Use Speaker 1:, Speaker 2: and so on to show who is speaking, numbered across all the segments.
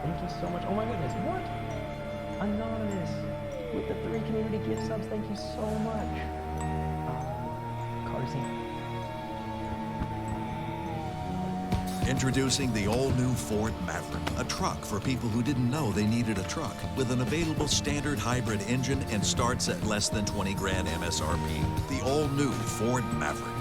Speaker 1: Thank you so much. Oh my goodness, what? Anonymous with the 3 community gift subs. Thank you so much. Carsey.
Speaker 2: Introducing the all-new Ford Maverick, a truck for people who didn't know they needed a truck, with an available standard hybrid engine and starts at less than 20 grand MSRP. The all-new Ford Maverick.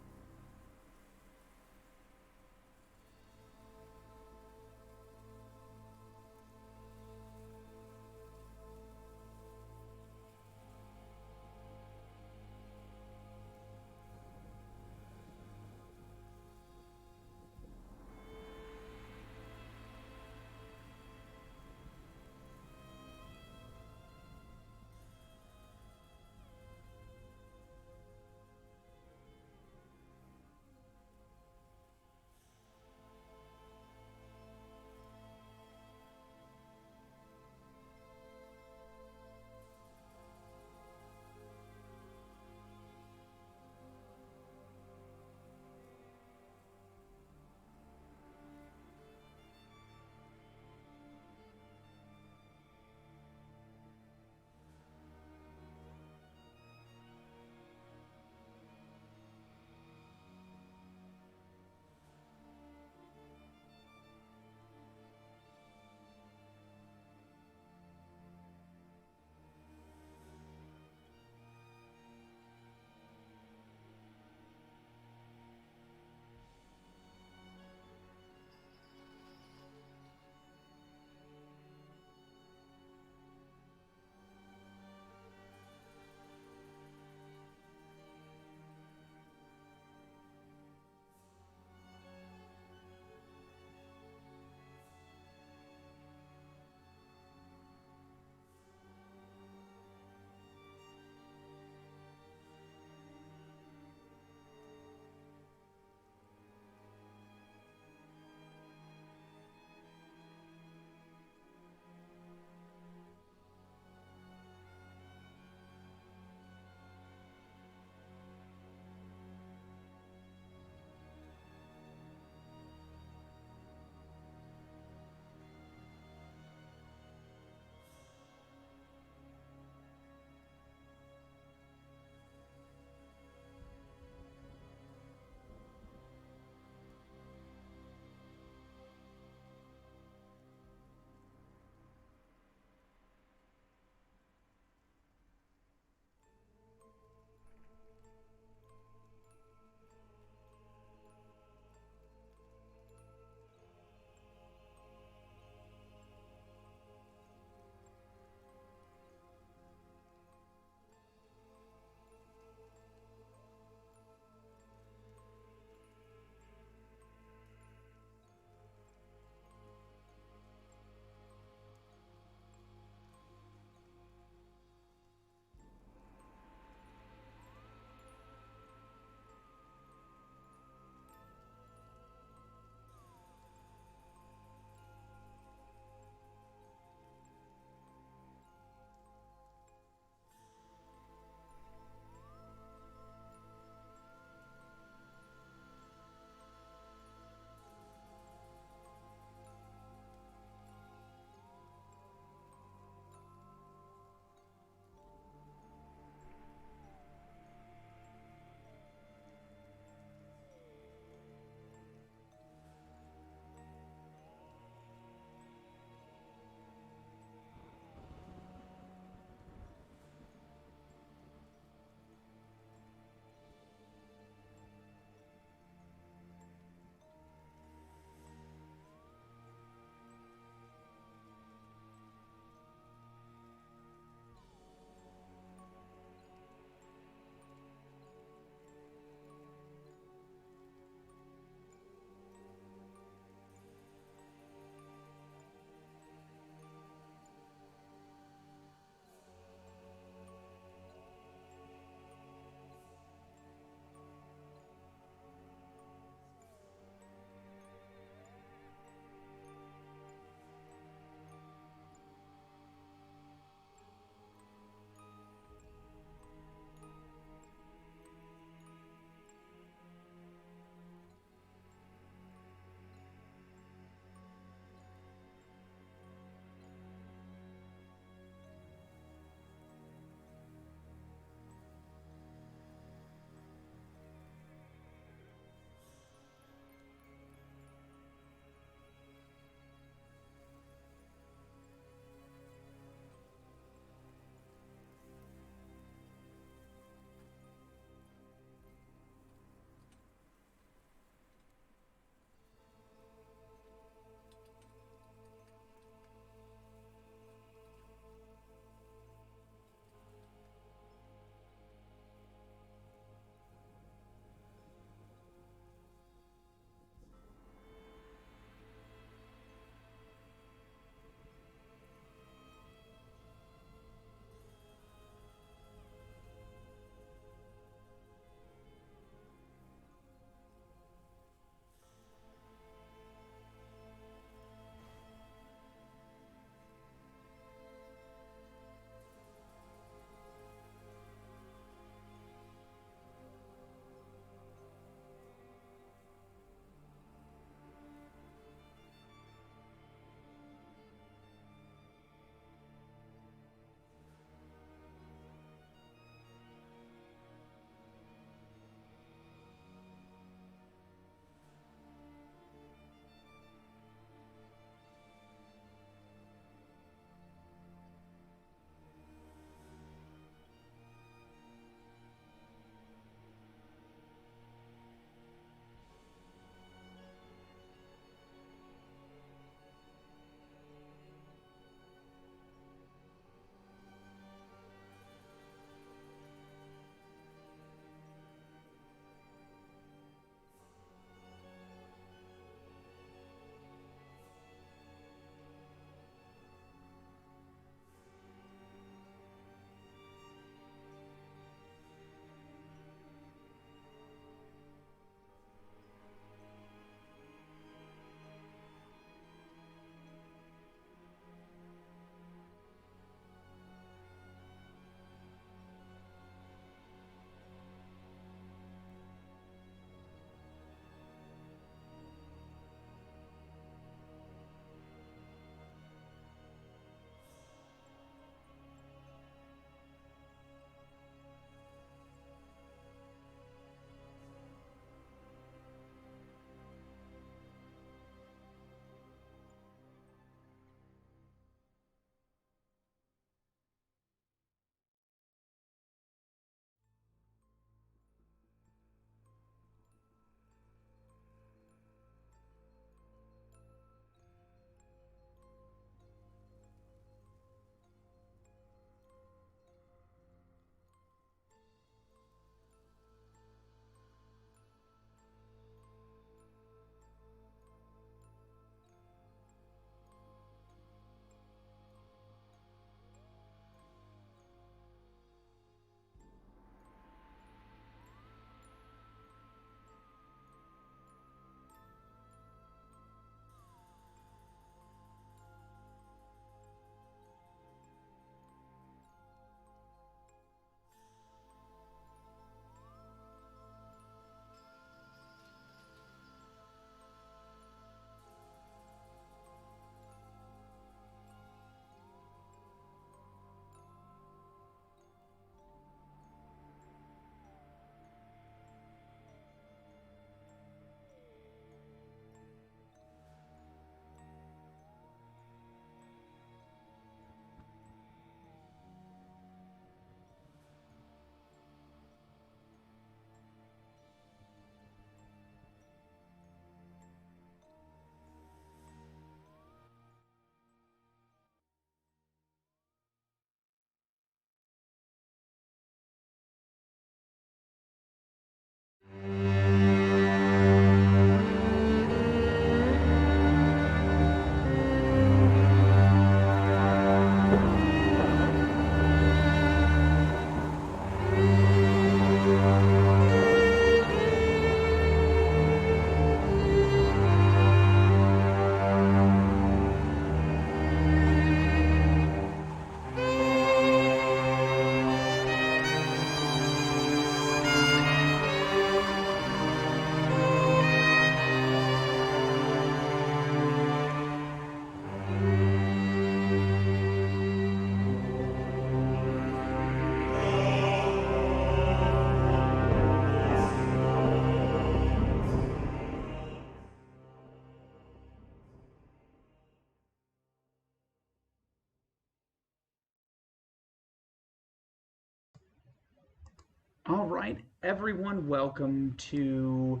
Speaker 3: All right, everyone, welcome to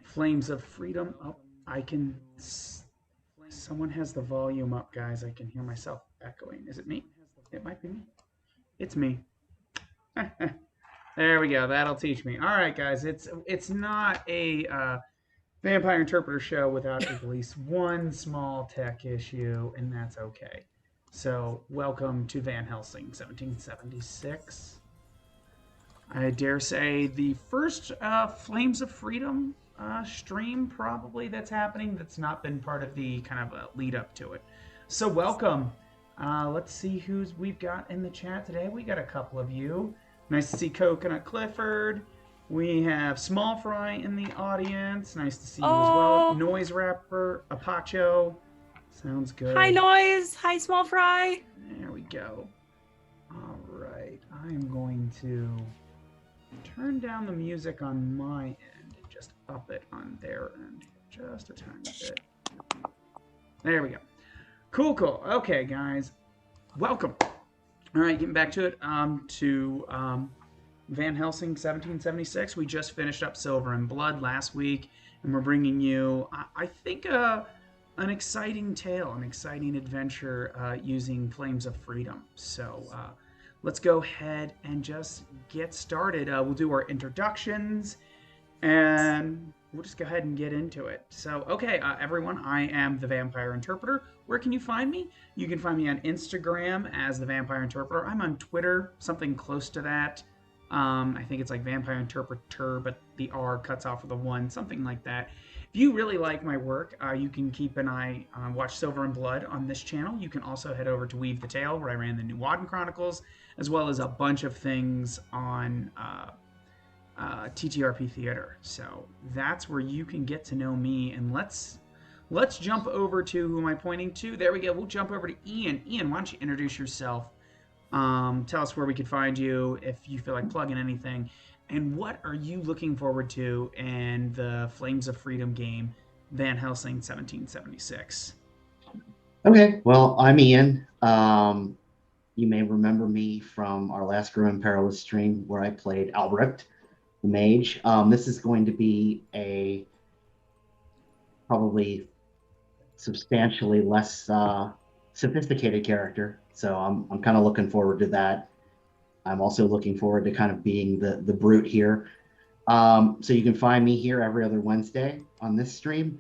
Speaker 3: Flames of Freedom. Oh, I can. Someone has the volume up, guys. I can hear myself echoing. Is it me? It might be me. It's me. There we go. That'll teach me. All right, guys. It's not a vampire interpreter show without at least one small tech issue, and that's okay. So, welcome to Van Helsing, 1776. I dare say the first Flames of Freedom stream probably that's happening that's not been part of the kind of lead up to it. So welcome. Let's see who's we've got in the chat today. We got a couple of you. Nice to see Coconut Clifford. We have Small Fry in the audience. Nice to see you as well. Noise Rapper, Apacho. Sounds good.
Speaker 4: Hi, Noise. Hi, Small Fry.
Speaker 3: There we go. All right. I am going to turn down the music on my end and just up it on their end just a tiny bit. There we go. Cool. Okay, guys. Welcome. All right, getting back to it. Van Helsing 1776. We just finished up Silver and Blood last week, and we're bringing you, I think, an exciting tale, an exciting adventure using Flames of Freedom. So, let's go ahead and just get started. We'll do our introductions, and we'll just go ahead and get into it. So, okay, everyone, I am the Vampire Interpreter. Where can you find me? You can find me on Instagram as the Vampire Interpreter. I'm on Twitter, something close to that. I think it's like Vampire Interpreter, but the R cuts off with a 1, something like that. If you really like my work, you can keep an eye on Watch Silver and Blood on this channel. You can also head over to Weave the Tale, where I ran the New Wadden Chronicles, as well as a bunch of things on TTRP Theater. So that's where you can get to know me. And let's jump over to, who am I pointing to? There we go. We'll jump over to Ian. Ian, why don't you introduce yourself? Tell us where we could find you if you feel like plugging anything. And what are you looking forward to in the Flames of Freedom game, Van Helsing 1776?
Speaker 5: Okay, well, I'm Ian. You may remember me from our last Grim and Perilous stream where I played Albrecht, the mage. This is going to be a probably substantially less sophisticated character, so I'm kind of looking forward to that. I'm also looking forward to kind of being the brute here. So you can find me here every other Wednesday on this stream.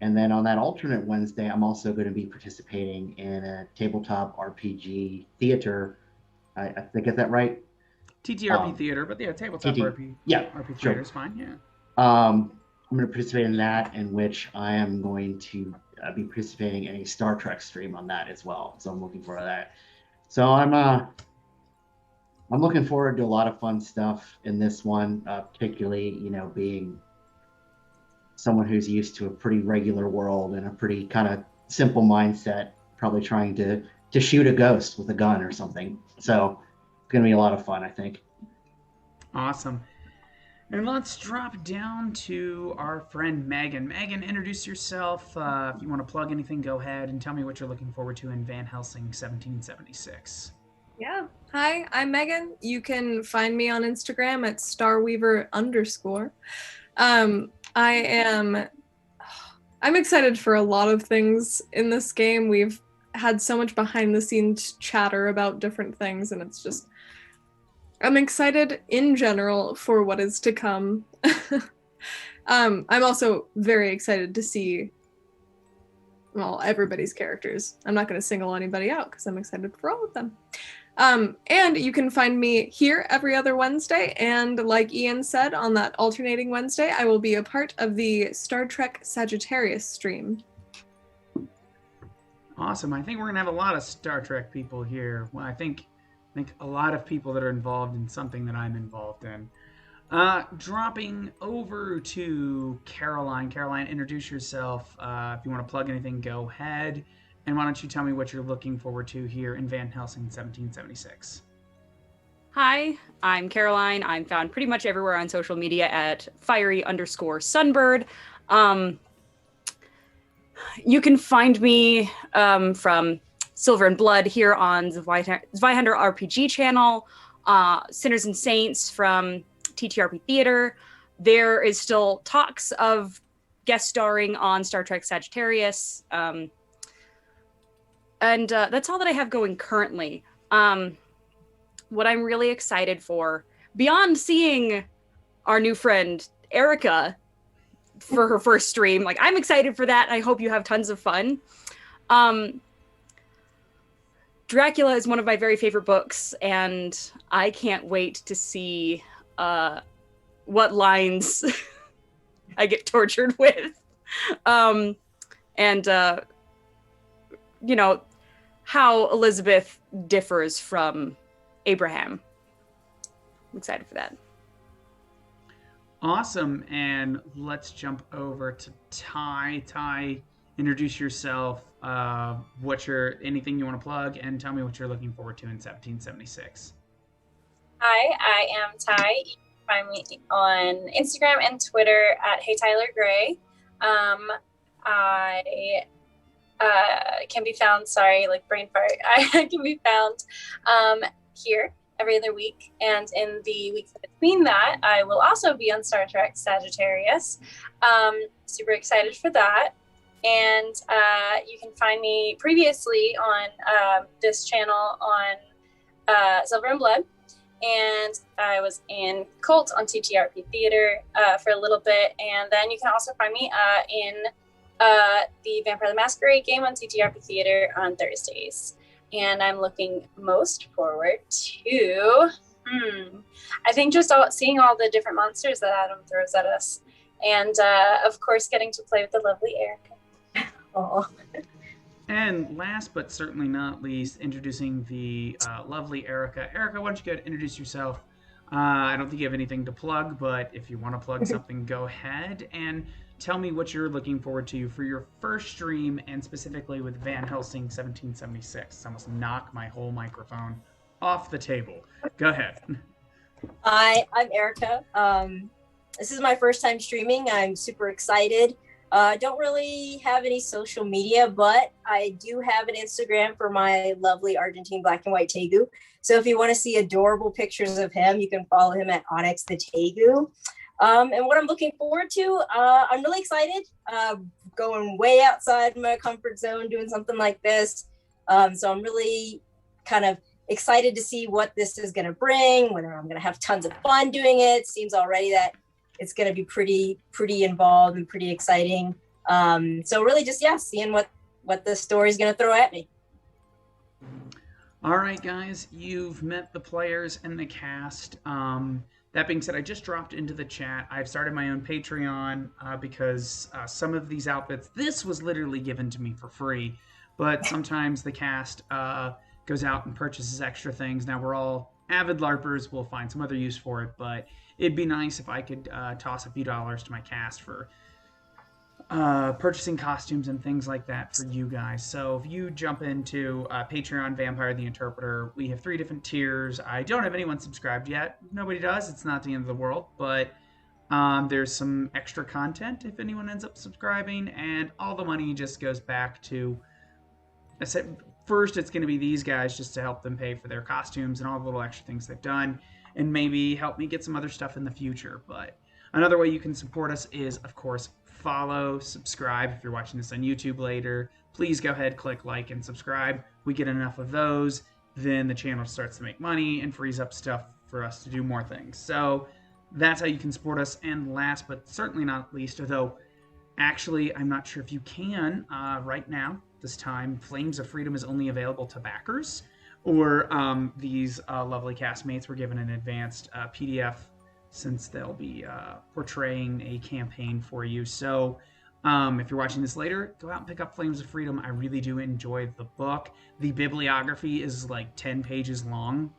Speaker 5: And then on that alternate Wednesday, I'm also going to be participating in a tabletop RPG theater. I think I get that right?
Speaker 3: TTRP Theater, but yeah, tabletop RP Theater is fine, yeah.
Speaker 5: I'm going to participate in that, in which I am going to be participating in a Star Trek stream on that as well. So I'm looking forward to that. So I'm looking forward to a lot of fun stuff in this one, particularly, being someone who's used to a pretty regular world and a pretty kind of simple mindset, probably trying to shoot a ghost with a gun or something. So it's going to be a lot of fun, I think.
Speaker 3: Awesome. And let's drop down to our friend Megan. Megan, introduce yourself. If you want to plug anything, go ahead and tell me what you're looking forward to in Van Helsing 1776.
Speaker 4: Yeah. Hi, I'm Megan. You can find me on Instagram at starweaver_. I'm excited for a lot of things in this game. We've had so much behind the scenes chatter about different things, and it's just, I'm excited in general for what is to come. I'm also very excited to see, well, everybody's characters. I'm not going to single anybody out because I'm excited for all of them. And you can find me here every other Wednesday, and like Ian said, on that alternating Wednesday, I will be a part of the Star Trek Sagittarius stream.
Speaker 3: Awesome. I think we're going to have a lot of Star Trek people here. Well, I think a lot of people that are involved in something that I'm involved in. Dropping over to Caroline. Caroline, introduce yourself. If you want to plug anything, go ahead. And why don't you tell me what you're looking forward to here in Van Helsing 1776?
Speaker 6: Hi, I'm Caroline. I'm found pretty much everywhere on social media at fiery_sunbird. You can find me from Silver and Blood here on the Zweihander RPG channel, Sinners and Saints from TTRP Theater. There is still talks of guest starring on Star Trek Sagittarius. And that's all that I have going currently. What I'm really excited for, beyond seeing our new friend Erica for her first stream, like, I'm excited for that. I hope you have tons of fun. Dracula is one of my very favorite books, and I can't wait to see what lines I get tortured with. You know, how Elizabeth differs from Abraham. I'm excited for that.
Speaker 3: Awesome. And let's jump over to Ty. Ty, introduce yourself. Anything you want to plug, and tell me what you're looking forward to in 1776.
Speaker 7: Hi, I am Ty. You can find me on Instagram and Twitter at Hey Tyler Gray. I can be found, brain fart. I can be found here every other week, and in the weeks between that, I will also be on Star Trek Sagittarius. Super excited for that. And you can find me previously on this channel on Silver and Blood. And I was in Cult on TTRP Theater for a little bit. And then you can also find me in the Vampire the Masquerade game on TTRP Theater on Thursdays. And I'm looking most forward to, I think just seeing all the different monsters that Adam throws at us. And of course, getting to play with the lovely Erica. Oh.
Speaker 3: And last but certainly not least, introducing the lovely Erica. Erica, why don't you go ahead and introduce yourself? I don't think you have anything to plug, but if you want to plug something, go ahead and tell me what you're looking forward to for your first stream, and specifically with Van Helsing 1776. I almost knocked my whole microphone off the table. Go ahead.
Speaker 8: Hi, I'm Erica. This is my first time streaming. I'm super excited. Don't really have any social media, but I do have an Instagram for my lovely Argentine black and white Tegu. So if you want to see adorable pictures of him, you can follow him at Onyx the Tegu. And what I'm looking forward to, I'm really excited. Going way outside my comfort zone, doing something like this. So I'm really kind of excited to see what this is going to bring, whether I'm going to have tons of fun doing it. Seems already that it's going to be pretty involved and pretty exciting. So really just, seeing what the story's going to throw at me.
Speaker 3: All right, guys, you've met the players and the cast. That being said, I just dropped into the chat. I've started my own Patreon because some of these outfits, this was literally given to me for free, but sometimes the cast goes out and purchases extra things. Now, we're all avid LARPers. We'll find some other use for it, but it'd be nice if I could toss a few dollars to my cast for purchasing costumes and things like that for you guys. So if you jump into Patreon Vampire the Interpreter, we have 3 different tiers. I don't have anyone subscribed yet. Nobody does. It's not the end of the world, but there's some extra content if anyone ends up subscribing, and all the money just goes back to, I said, first it's going to be these guys just to help them pay for their costumes and all the little extra things they've done, and maybe help me get some other stuff in the future. But another way you can support us is, of course, follow, subscribe. If you're watching this on YouTube later, please go ahead, click like and subscribe. We get enough of those, then the channel starts to make money and frees up stuff for us to do more things. So that's how you can support us. And last but certainly not least, although actually I'm not sure if you can right now, this time, Flames of Freedom is only available to backers, or these lovely castmates were given an advanced PDF, since they'll be portraying a campaign for you. So if you're watching this later, go out and pick up Flames of Freedom. I really do enjoy the book. The bibliography is like 10 pages long,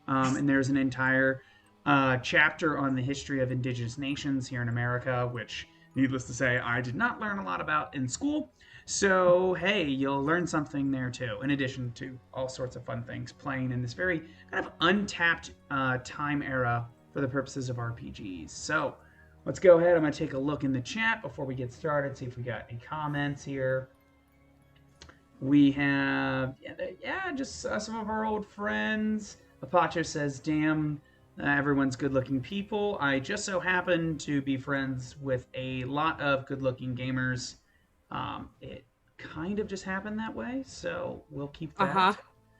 Speaker 3: and there's an entire chapter on the history of indigenous nations here in America, which, needless to say, I did not learn a lot about in school. So, hey, you'll learn something there too, in addition to all sorts of fun things playing in this very kind of untapped time era for the purposes of RPGs. So let's go ahead. I'm going to take a look in the chat before we get started, see if we got any comments here. We have, just some of our old friends. Apache says, damn, everyone's good-looking people. I just so happen to be friends with a lot of good-looking gamers. It kind of just happened that way, so we'll keep that.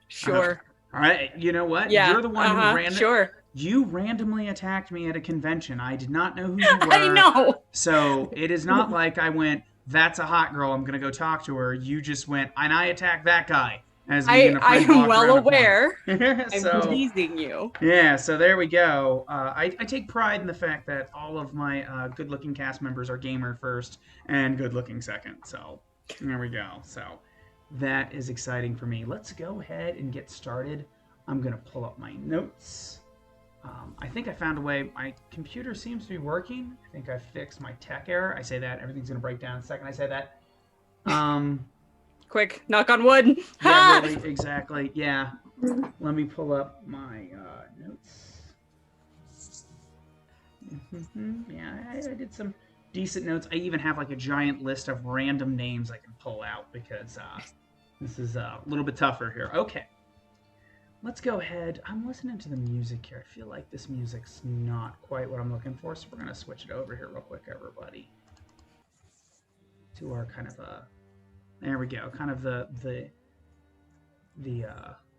Speaker 6: Sure.
Speaker 3: All right. You know what?
Speaker 6: Yeah.
Speaker 3: You're the one who
Speaker 6: Sure.
Speaker 3: You randomly attacked me at a convention. I did not know who you were.
Speaker 6: I know.
Speaker 3: So it is not like I went, "That's a hot girl. I'm gonna go talk to her." You just went, "And I attacked that guy." As me and a friend
Speaker 6: I'm
Speaker 3: walked
Speaker 6: well
Speaker 3: around a
Speaker 6: aware.
Speaker 3: corner.
Speaker 6: I'm teasing you.
Speaker 3: Yeah, so there we go. I take pride in the fact that all of my good-looking cast members are gamer first and good-looking second. So there we go. So that is exciting for me. Let's go ahead and get started. I'm going to pull up my notes. I think I found a way. My computer seems to be working. I think I fixed my tech error. I say that. Everything's going to break down the second I say that.
Speaker 6: Quick, knock on wood.
Speaker 3: Yeah, really, exactly. Yeah. Let me pull up my notes. Yeah, I did some decent notes. I even have like a giant list of random names I can pull out because this is a little bit tougher here. Okay. Let's go ahead. I'm listening to the music here. I feel like this music's not quite what I'm looking for, so we're going to switch it over here real quick, everybody. To our kind of there we go. Kind of the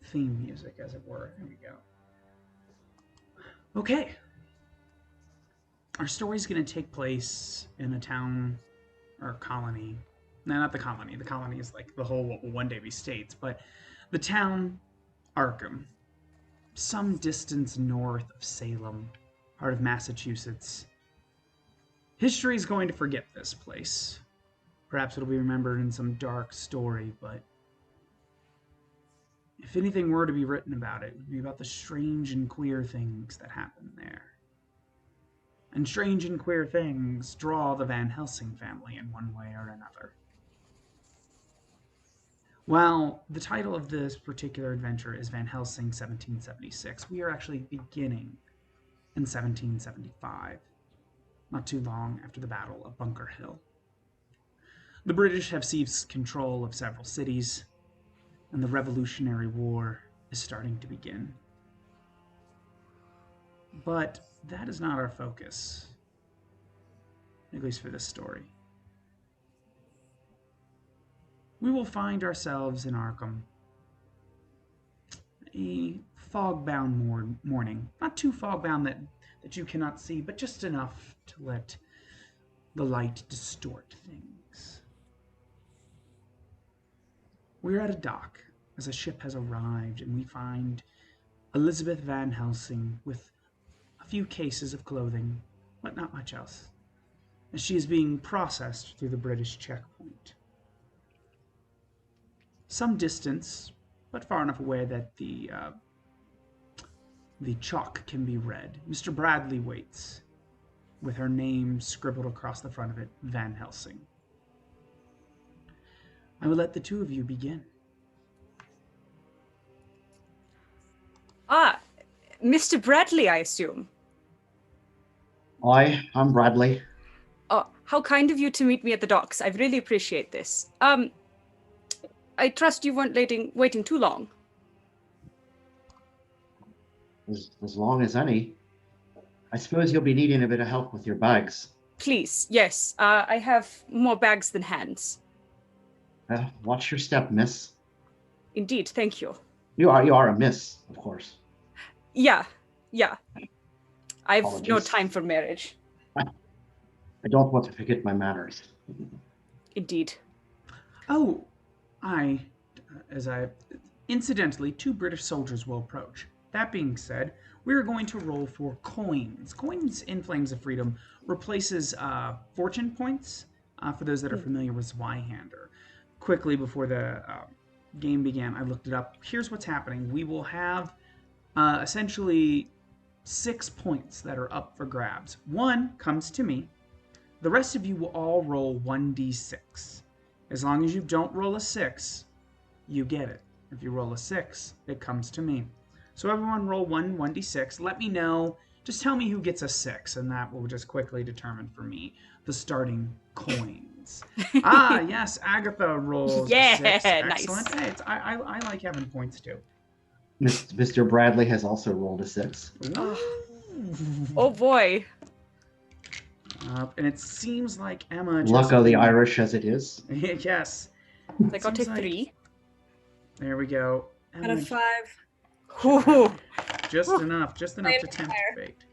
Speaker 3: theme music, as it were. There we go. Okay. Our story's going to take place in a town or colony. No, not the colony. The colony is like the whole what will one day be states, but the town Arkham, some distance north of Salem, part of Massachusetts. History is going to forget this place. Perhaps it'll be remembered in some dark story, but if anything were to be written about it, it would be about the strange and queer things that happen there. And strange and queer things draw the Van Helsing family in one way or another. While the title of this particular adventure is Van Helsing 1776, we are actually beginning in 1775, not too long after the Battle of Bunker Hill. The British have seized control of several cities, and the Revolutionary War is starting to begin. But that is not our focus, at least for this story. We will find ourselves in Arkham. A fog-bound morning. Not too fog-bound that you cannot see, but just enough to let the light distort things. We're at a dock as a ship has arrived, and we find Elizabeth Van Helsing with a few cases of clothing, but not much else, as she is being processed through the British checkpoint. Some distance, but far enough away that the chalk can be read. Mr. Bradley waits, with her name scribbled across the front of it, Van Helsing. I will let the two of you begin.
Speaker 6: Mr. Bradley, I assume.
Speaker 5: I'm Bradley.
Speaker 6: How kind of you to meet me at the docks. I really appreciate this. I trust you weren't waiting too long.
Speaker 5: As long as any. I suppose you'll be needing a bit of help with your bags.
Speaker 6: Please, yes. I have more bags than hands.
Speaker 5: Watch your step, miss.
Speaker 6: Indeed, thank you.
Speaker 5: You are a miss, of course.
Speaker 6: Yeah. I've
Speaker 5: Apologies.
Speaker 6: no time for marriage.
Speaker 5: I don't want to forget my manners.
Speaker 6: Indeed.
Speaker 3: Oh, incidentally, two British soldiers will approach. That being said, we're going to roll for coins. Coins in Flames of Freedom replaces fortune points for those that are familiar with Zweihander. Quickly before the game began, I looked it up. Here's what's happening. We will have essentially 6 points that are up for grabs. One comes to me. The rest of you will all roll 1d6. As long as you don't roll a 6, you get it. If you roll a 6, it comes to me. So everyone roll 1d6. Let me know. Just tell me who gets a 6, and that will just quickly determine for me the starting coins. Yes, Agatha rolls a 6. Excellent.
Speaker 6: Nice.
Speaker 3: Hey, I like having points too.
Speaker 5: Mr. Bradley has also rolled a 6.
Speaker 3: Ooh.
Speaker 6: Oh boy.
Speaker 3: And it seems like Emma just...
Speaker 5: Luck of the Irish as it is.
Speaker 3: Yes.
Speaker 6: I got
Speaker 3: Seems
Speaker 6: a
Speaker 3: like-
Speaker 6: 3.
Speaker 3: There we go.
Speaker 4: Out of 5.
Speaker 6: Ooh.
Speaker 3: Just enough to
Speaker 4: Flame
Speaker 3: tempt
Speaker 4: fire.
Speaker 3: fate.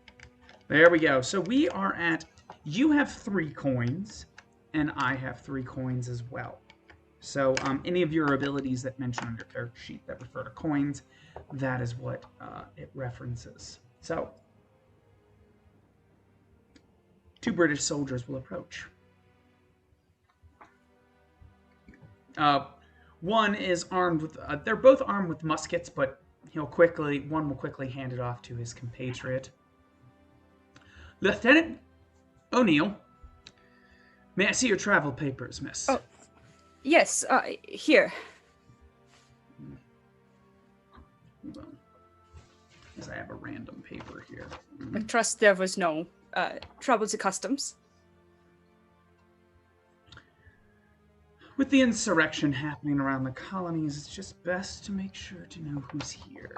Speaker 3: There we go. So we are at, you have 3 coins, and I have 3 coins as well. So any of your abilities that mention on your character sheet that refer to coins, that is what it references. So 2 British soldiers will approach. One is armed with, they're both armed with muskets, but one will quickly hand it off to his compatriot. Lieutenant O'Neill, may I see your travel papers, miss?
Speaker 6: Oh. Yes, here.
Speaker 3: Hold on. Because I have a random paper here.
Speaker 6: I trust there was no trouble to customs.
Speaker 3: With the insurrection happening around the colonies, it's just best to make sure to know who's here.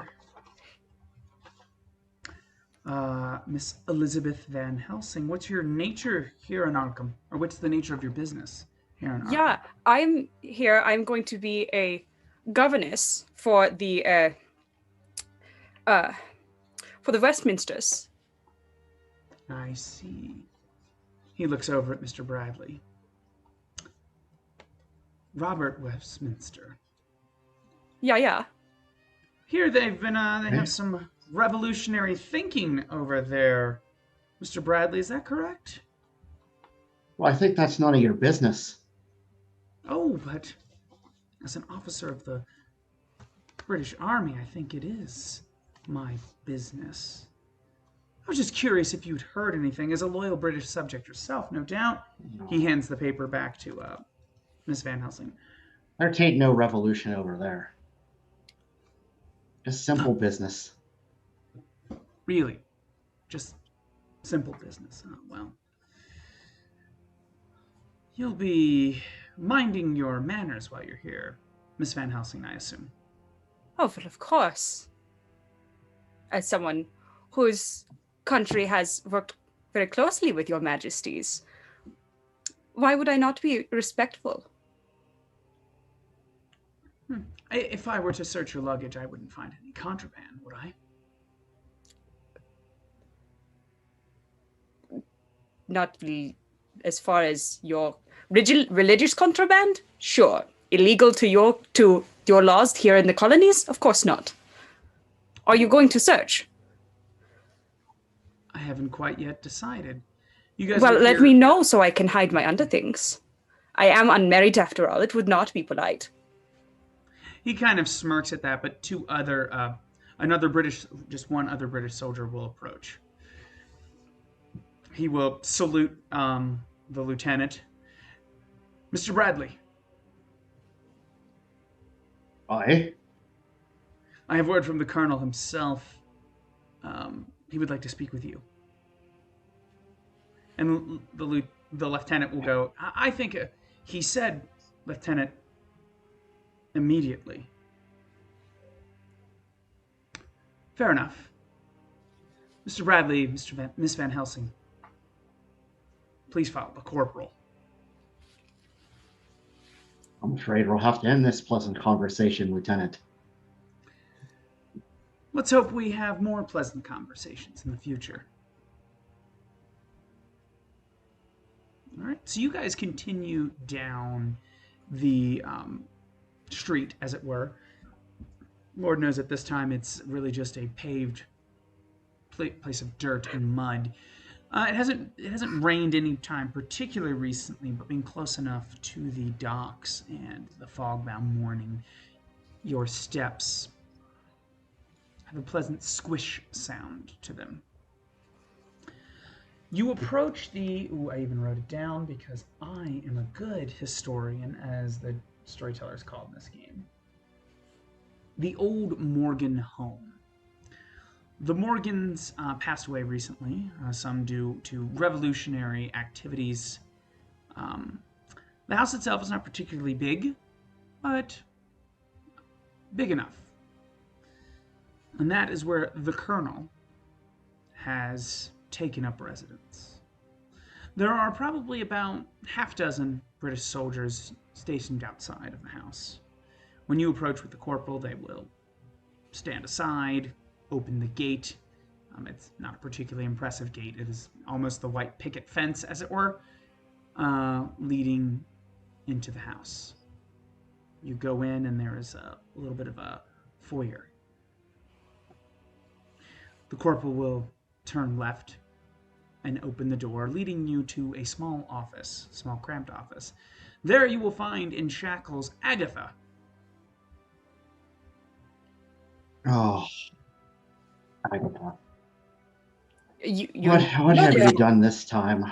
Speaker 3: Miss Elizabeth Van Helsing, what's your nature here in Arkham? Or what's the nature of your business here in Arkham?
Speaker 6: Yeah, I'm here. I'm going to be a governess for the Westminsters.
Speaker 3: I see. He looks over at Mr. Bradley. Robert Westminster.
Speaker 6: Yeah.
Speaker 3: Here they've been, they have some revolutionary thinking over there. Mr. Bradley, is that correct?
Speaker 5: Well, I think that's none of your business.
Speaker 3: Oh, but as an officer of the British Army, I think it is my business. I was just curious if you'd heard anything. As a loyal British subject yourself, no doubt. He hands the paper back to Miss Van Helsing.
Speaker 5: There ain't no revolution over there. Just simple business.
Speaker 3: Really? Just simple business. Oh, well. You'll be minding your manners while you're here. Miss Van Helsing, I assume.
Speaker 6: Oh, well, of course. As someone whose country has worked very closely with your majesties, why would I not be respectful?
Speaker 3: If I were to search your luggage, I wouldn't find any contraband, would I?
Speaker 6: Not really, as far as your religious contraband? Sure. Illegal to your laws here in the colonies? Of course not. Are you going to search?
Speaker 3: I haven't quite yet decided. You guys
Speaker 6: Well,
Speaker 3: are
Speaker 6: let
Speaker 3: here-
Speaker 6: me know so I can hide my underthings. I am unmarried after all. It would not be polite.
Speaker 3: He kind of smirks at that, but one other British soldier will approach. He will salute the lieutenant. Mr. Bradley,
Speaker 5: Aye?
Speaker 3: I have word from the colonel himself. He would like to speak with you. And the lieutenant will go, I think he said, Lieutenant, immediately. Fair enough. Mr. Bradley, Miss Van Helsing, please follow the corporal.
Speaker 5: I'm afraid we'll have to end this pleasant conversation, Lieutenant.
Speaker 3: Let's hope we have more pleasant conversations in the future. All right, so you guys continue down the street, as it were. Lord knows at this time it's really just a paved place of dirt and mud. It hasn't rained any time particularly recently, but being close enough to the docks and the fog-bound morning, your steps have a pleasant squish sound to them. You approach I even wrote it down because I am a good historian, as the storyteller is called in this game. The Old Morgan Home. The Morgans passed away recently, some due to revolutionary activities. The house itself is not particularly big, but big enough. And that is where the Colonel has taken up residence. There are probably about half dozen British soldiers stationed outside of the house. When you approach with the corporal, they will stand aside, open the gate. It's not a particularly impressive gate. It is almost the white picket fence, as it were, leading into the house. You go in, and there is a little bit of a foyer. The corporal will turn left and open the door, leading you to a small office, small cramped office. There you will find in shackles Agatha.
Speaker 5: Oh, Agatha.
Speaker 6: You
Speaker 5: What have you done this time?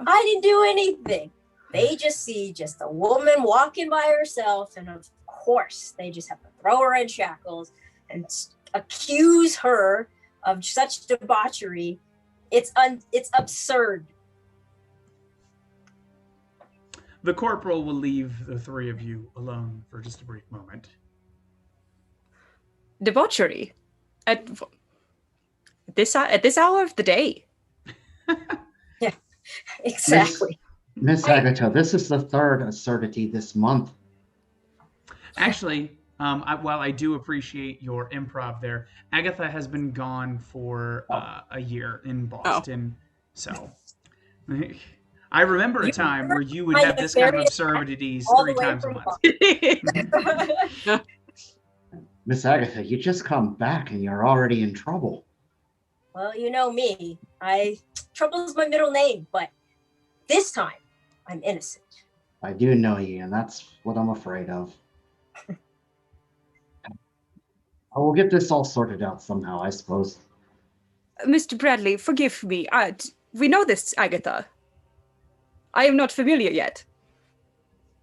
Speaker 8: I didn't do anything. They just see just a woman walking by herself, and of course, they just have to throw her in shackles and accuse her of such debauchery. It's absurd.
Speaker 3: The corporal will leave the three of you alone for just a brief moment.
Speaker 6: Debauchery? At this hour of the day?
Speaker 8: Yeah, exactly.
Speaker 5: Miss Agatha, this is the third absurdity this month.
Speaker 3: Actually, while I do appreciate your improv there, Agatha has been gone for a year in Boston. So I remember a time where you would have this kind of absurdities 3 times a month.
Speaker 5: Miss Agatha, you just come back and you're already in trouble.
Speaker 8: Well, you know me. Trouble is my middle name, but this time I'm innocent.
Speaker 5: I do know you, and that's what I'm afraid of. I will get this all sorted out somehow, I suppose.
Speaker 6: Mr. Bradley, forgive me. We know this, Agatha. I am not familiar yet.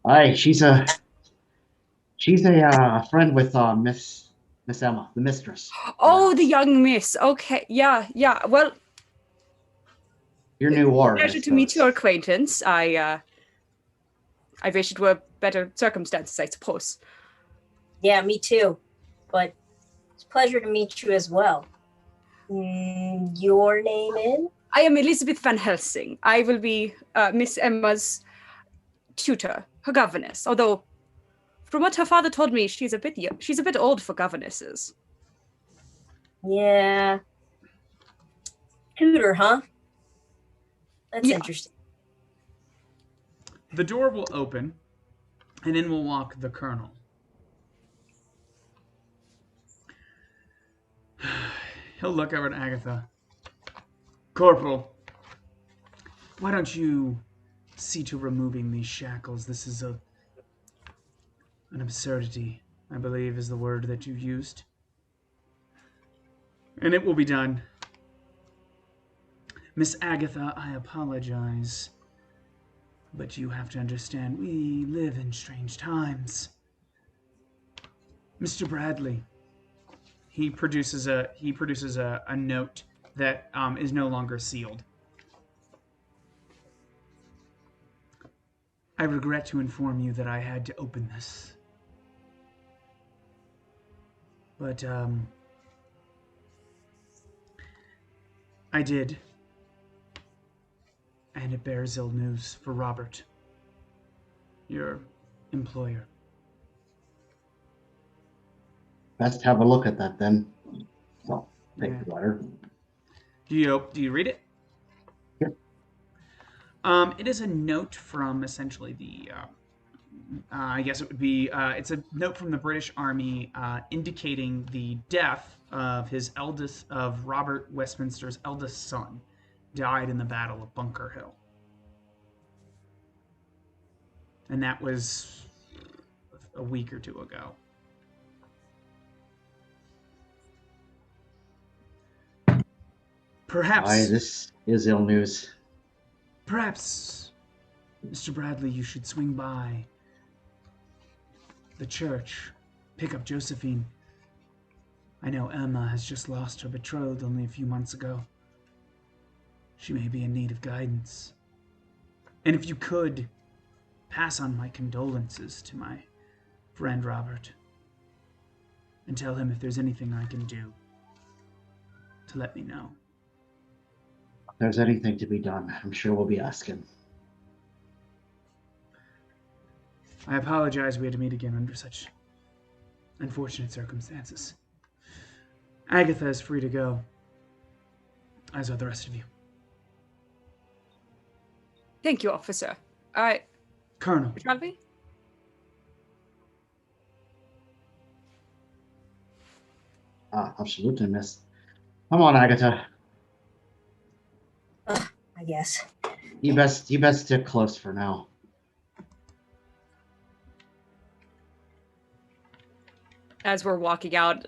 Speaker 5: Aye, she's a friend with Miss Emma, the mistress.
Speaker 6: Oh, the young miss. Okay, yeah. Well,
Speaker 5: your new ward.
Speaker 6: Pleasure to meet your acquaintance. I wish it were better circumstances, I suppose.
Speaker 8: Yeah, me too. But it's a pleasure to meet you as well. Your name is?
Speaker 6: I am Elizabeth Van Helsing. I will be Miss Emma's tutor, her governess. Although, from what her father told me, she's a bit old for governesses.
Speaker 8: Yeah. Tutor, huh? That's interesting.
Speaker 3: The door will open, and in will walk the colonel. He'll look over at Agatha. Corporal, why don't you see to removing these shackles? This is an absurdity, I believe is the word that you used. And it will be done. Miss Agatha, I apologize, but you have to understand, we live in strange times. Mr. Bradley, he produces a note that is no longer sealed. I regret to inform you that I had to open this. But, I did. And it bears ill news for Robert, your employer.
Speaker 5: Best have a look at that then. So, take the letter.
Speaker 3: Do you read it?
Speaker 5: Yep.
Speaker 3: It is a note from essentially the, I guess it would be, it's a note from the British Army indicating the death of Robert Westminster's eldest son, died in the Battle of Bunker Hill. And that was a week or two ago. Perhaps...
Speaker 5: Aye, this is ill news.
Speaker 3: Perhaps, Mr. Bradley, you should swing by the church, pick up Josephine. I know Emma has just lost her betrothed only a few months ago. She may be in need of guidance. And if you could, pass on my condolences to my friend Robert, and tell him if there's anything I can do to to let me know.
Speaker 5: If there's anything to be done, I'm sure we'll be asking.
Speaker 3: I apologize we had to meet again under such unfortunate circumstances. Agatha is free to go, as are the rest of you.
Speaker 6: Thank you, officer.
Speaker 3: Colonel.
Speaker 6: Bradley?
Speaker 5: Absolutely, miss. Come on, Agatha.
Speaker 8: I guess.
Speaker 5: You best stick close for now.
Speaker 6: As we're walking out,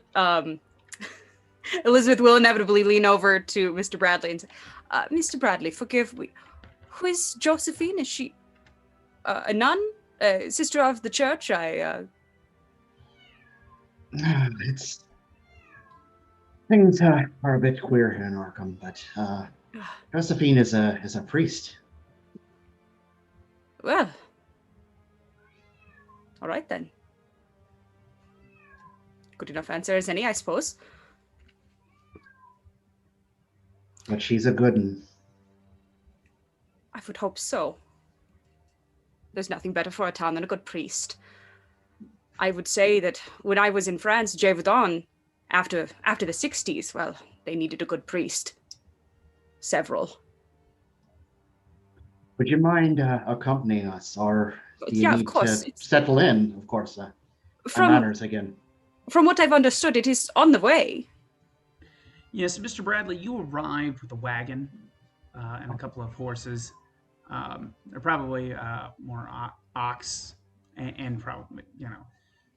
Speaker 6: Elizabeth will inevitably lean over to Mr. Bradley and say, Mr. Bradley, forgive me. Who is Josephine? Is she a nun? Sister of the church?
Speaker 5: It's things are a bit queer here in Arkham, but Josephine is a priest.
Speaker 6: Well, all right then. Good enough answer as any, I suppose.
Speaker 5: But she's a good one.
Speaker 6: I would hope so. There's nothing better for a town than a good priest. I would say that when I was in France, Gévaudan, after the 60s, well, they needed a good priest. Several.
Speaker 5: Would you mind accompanying us, or do you
Speaker 6: Yeah,
Speaker 5: need
Speaker 6: of course.
Speaker 5: to settle in? Of course, our manners again.
Speaker 6: From what I've understood, it is on the way.
Speaker 3: Yes, Mr. Bradley, you arrived with a wagon and a couple of horses. They're probably more ox and probably,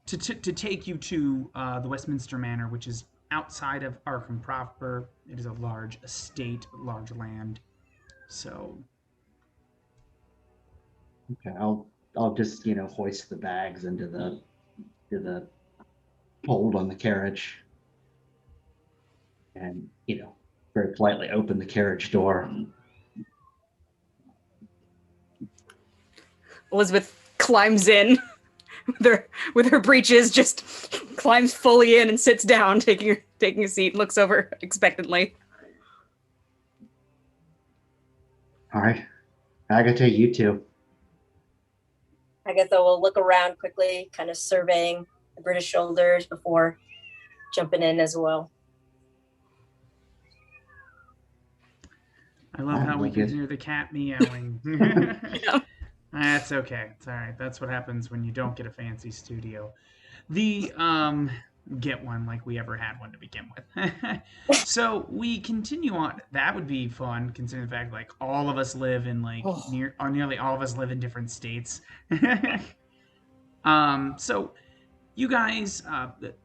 Speaker 3: to take you to the Westminster Manor, which is outside of Arkham proper. It is a large estate, large land. So.
Speaker 5: Okay, I'll just hoist the bags into the hold on the carriage, and very politely open the carriage door.
Speaker 6: Elizabeth climbs in with her breeches, just climbs fully in and sits down, taking a seat, looks over expectantly.
Speaker 5: All right, Agatha, you too.
Speaker 8: Agatha will look around quickly, kind of surveying the British shoulders before jumping in as well.
Speaker 3: I love how we can hear the cat meowing.
Speaker 6: Yeah.
Speaker 3: That's okay. It's all right. That's what happens when you don't get a fancy studio. Get one like we ever had one to begin with. So we continue on. That would be fun, considering the fact all of us live in nearly all of us live in different states. So you guys,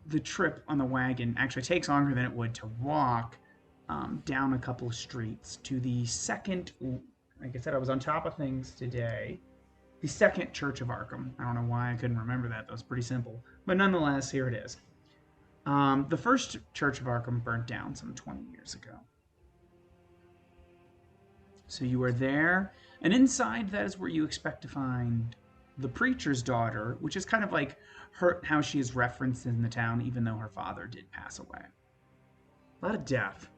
Speaker 3: the trip on the wagon actually takes longer than it would to walk down a couple of streets to the second. Like I said, I was on top of things today. The second Church of Arkham. I don't know why I couldn't remember that. That was pretty simple. But nonetheless, here it is. The first Church of Arkham burnt down some 20 years ago. So you are there, and inside that is where you expect to find the preacher's daughter, which is kind of like how she is referenced in the town, even though her father did pass away. A lot of death.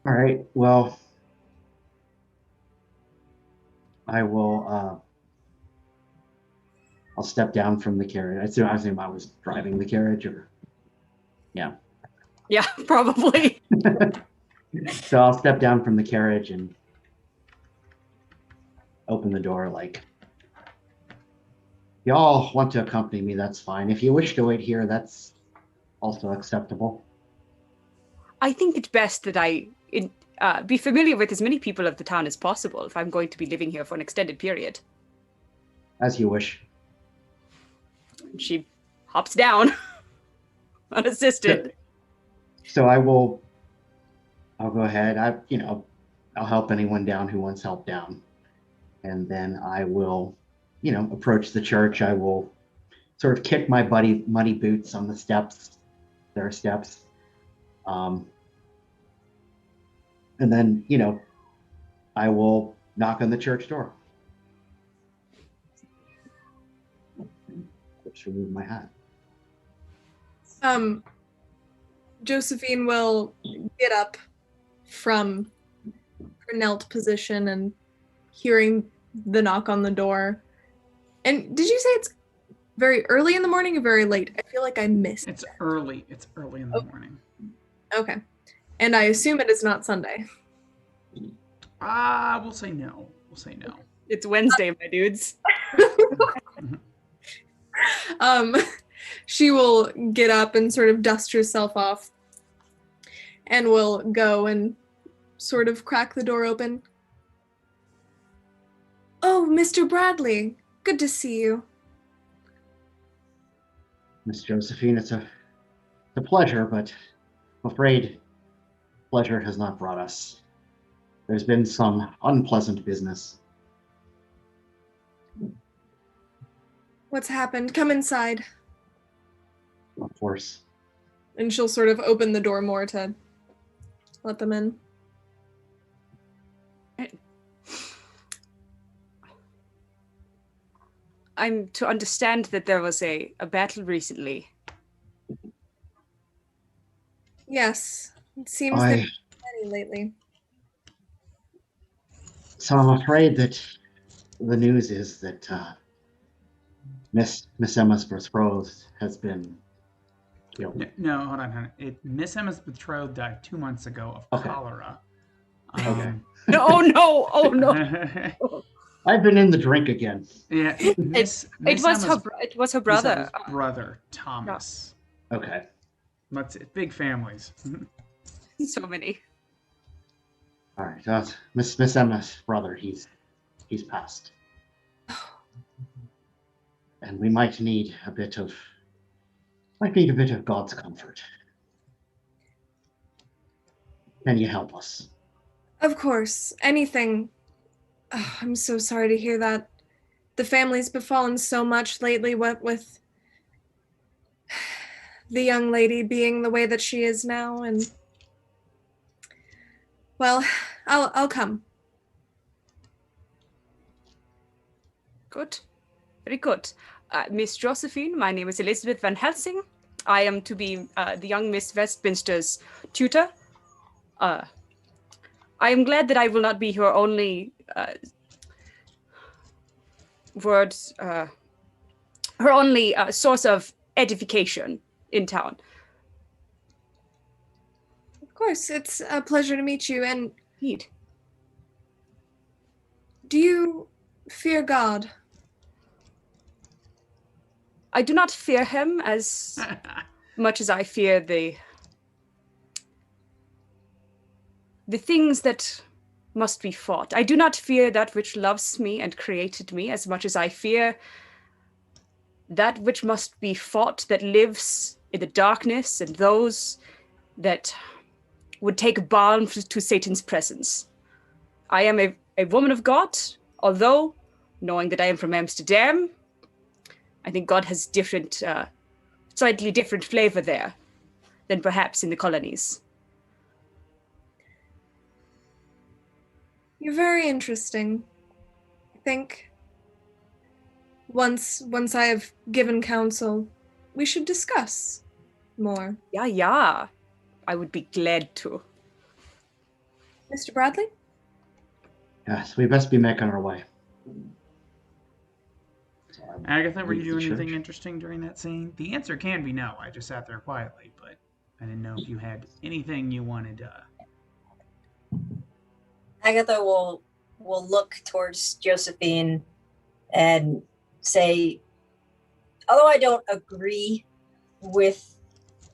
Speaker 5: All right, well, I will. I'll step down from the carriage. I assume I was driving the carriage, or yeah.
Speaker 6: Yeah, probably.
Speaker 5: So I'll step down from the carriage and open the door. Like, y'all want to accompany me? That's fine. If you wish to wait here, that's also acceptable.
Speaker 6: I think it's best that I be familiar with as many people of the town as possible if I'm going to be living here for an extended period.
Speaker 5: As you wish.
Speaker 6: She hops down unassisted.
Speaker 5: So I'll go ahead. I'll help anyone down who wants help down. And then I will, approach the church. I will sort of kick my muddy boots on the steps. There are steps. And then, I will knock on the church door. Just remove my hat.
Speaker 4: Josephine will get up from her knelt position and hearing the knock on the door. And did you say it's very early in the morning or very late? I feel like I missed.
Speaker 3: It's early. It's early in the morning.
Speaker 4: Okay. And I assume it is not Sunday.
Speaker 3: We'll say no. We'll say no.
Speaker 6: It's Wednesday, my dudes.
Speaker 4: She will get up and sort of dust herself off and will go and sort of crack the door open. Oh, Mr. Bradley, good to see you.
Speaker 5: Miss Josephine, it's a pleasure, but I'm afraid pleasure has not brought us. There's been some unpleasant business.
Speaker 4: What's happened? Come inside.
Speaker 5: Of course.
Speaker 4: And she'll sort of open the door more to let them in.
Speaker 6: I'm to understand that there was a battle recently.
Speaker 4: Yes, it seems that many lately.
Speaker 5: So I'm afraid that the news is that Miss Emma's betrothed has been killed.
Speaker 3: No, hold on. Miss Emma's betrothed died 2 months ago of cholera.
Speaker 5: Okay.
Speaker 6: Oh no!
Speaker 5: I've been in the drink again.
Speaker 3: Yeah,
Speaker 6: It was her brother.
Speaker 3: Brother Thomas.
Speaker 5: Okay.
Speaker 3: That's it. Big families.
Speaker 6: So many.
Speaker 5: All right. Miss Emma's brother. He's passed, and we might need a bit of God's comfort. Can you help us?
Speaker 4: Of course, anything. Oh, I'm so sorry to hear that. The family's befallen so much lately, what with the young lady being the way that she is now, and well, I'll come.
Speaker 6: Good. Very good. Miss Josephine, my name is Elizabeth Van Helsing. I am to be the young Miss Westminster's tutor. I am glad that I will not be her only her only source of edification in town.
Speaker 4: Of course, it's a pleasure to meet you, and
Speaker 6: Indeed.
Speaker 4: Do you fear God?
Speaker 6: I do not fear him as much as I fear the things that must be fought. I do not fear that which loves me and created me as much as I fear that which must be fought, that lives in the darkness, and those that would take balm to Satan's presence. I am a woman of God, although, knowing that I am from Amsterdam, I think God has different, slightly different flavor there than perhaps in the colonies.
Speaker 4: You're very interesting. I think once I have given counsel, we should discuss more.
Speaker 6: Yeah. I would be glad to.
Speaker 4: Mr. Bradley?
Speaker 5: Yes, we best be making our way.
Speaker 3: Agatha, were you doing
Speaker 5: Church.
Speaker 3: anything interesting during that scene? The answer can be no. I just sat there quietly, but I didn't know if you had anything you wanted.
Speaker 8: Agatha will look towards Josephine and say, although I don't agree with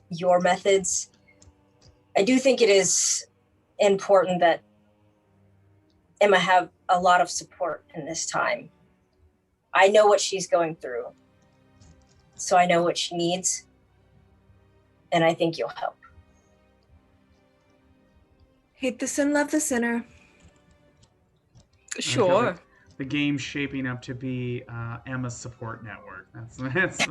Speaker 8: your methods, I do think it is important that Emma have a lot of support in this time. I know what she's going through, so I know what she needs, and I think you'll help.
Speaker 4: Hate the sin, love the sinner.
Speaker 6: Sure.
Speaker 3: The game's shaping up to be Emma's support network. That's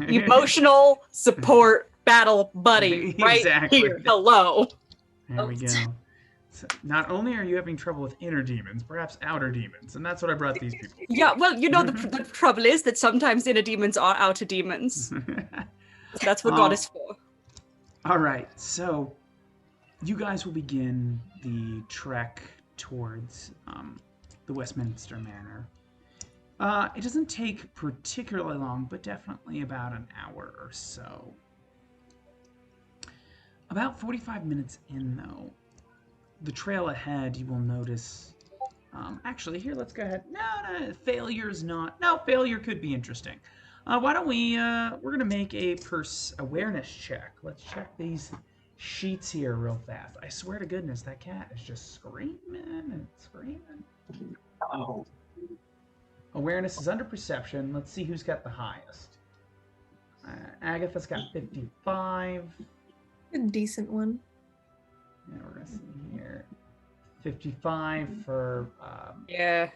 Speaker 6: Emotional support battle buddy right
Speaker 3: Exactly.
Speaker 6: here. Hello.
Speaker 3: There we go. So not only are you having trouble with inner demons, perhaps outer demons, and that's what I brought these people.
Speaker 6: Yeah, well, you know, the trouble is that sometimes inner demons are outer demons. That's what God is for.
Speaker 3: All right, so you guys will begin the trek towards the Westminster Manor. It doesn't take particularly long, but definitely about an hour or so. About 45 minutes in, though, the trail ahead, you will notice... actually, here, let's go ahead. No, failure's not... No, failure could be interesting. Why don't we... we're going to make a awareness check. Let's check these sheets here real fast. I swear to goodness, that cat is just screaming and screaming.
Speaker 5: Oh.
Speaker 3: Awareness is under perception. Let's see who's got the highest. Agatha's got 55.
Speaker 4: A decent one.
Speaker 3: Yeah, we're going to see here. 55 for...
Speaker 6: yeah.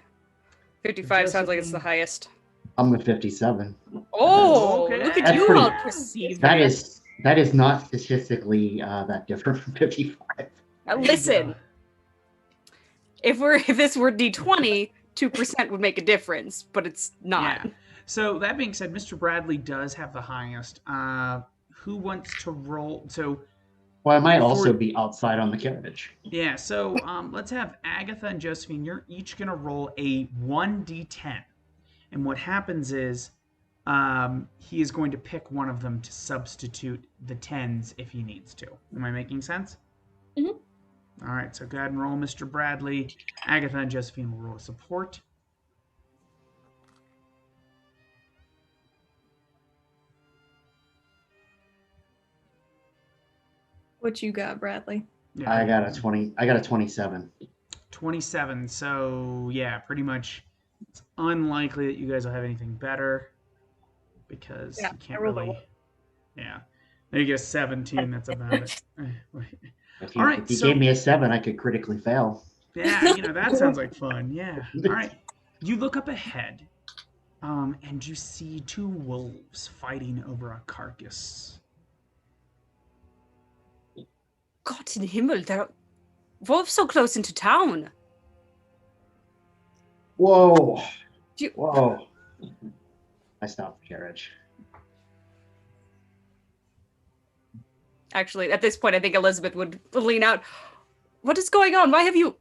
Speaker 6: 55 sounds like it's the highest.
Speaker 5: I'm with 57.
Speaker 6: Oh,
Speaker 3: Okay.
Speaker 6: look at
Speaker 5: That's
Speaker 6: you
Speaker 5: pretty-
Speaker 6: all perceive
Speaker 5: That is not statistically that different from 55.
Speaker 6: Listen, if this were D20, 2% would make a difference, but it's not.
Speaker 3: Yeah. So that being said, Mr. Bradley does have the highest. Who wants to roll? So...
Speaker 5: Well, I might also be outside on the carriage.
Speaker 3: Yeah, so let's have Agatha and Josephine. You're each going to roll a 1d10. And what happens is he is going to pick one of them to substitute the 10s if he needs to. Am I making sense?
Speaker 6: Mm-hmm.
Speaker 3: All right, so go ahead and roll, Mr. Bradley. Agatha and Josephine will roll a support.
Speaker 4: What you got, Bradley?
Speaker 3: Yeah.
Speaker 5: I got a 20. I got a 27.
Speaker 3: 27. So yeah, pretty much it's unlikely that you guys will have anything better because you can't really. Yeah. There you go, 17. That's about it.
Speaker 5: If
Speaker 3: All right,
Speaker 5: if you
Speaker 3: so-
Speaker 5: gave me a 7, I could critically fail.
Speaker 3: Yeah, that sounds like fun. Yeah. All right. You look up ahead, and you see two wolves fighting over a carcass.
Speaker 6: God in Himmel, there are wolves so close into town.
Speaker 5: Whoa.
Speaker 6: You-
Speaker 5: Whoa. I stopped the carriage.
Speaker 6: Actually, at this point, I think Elizabeth would lean out. What is going on? Why have you...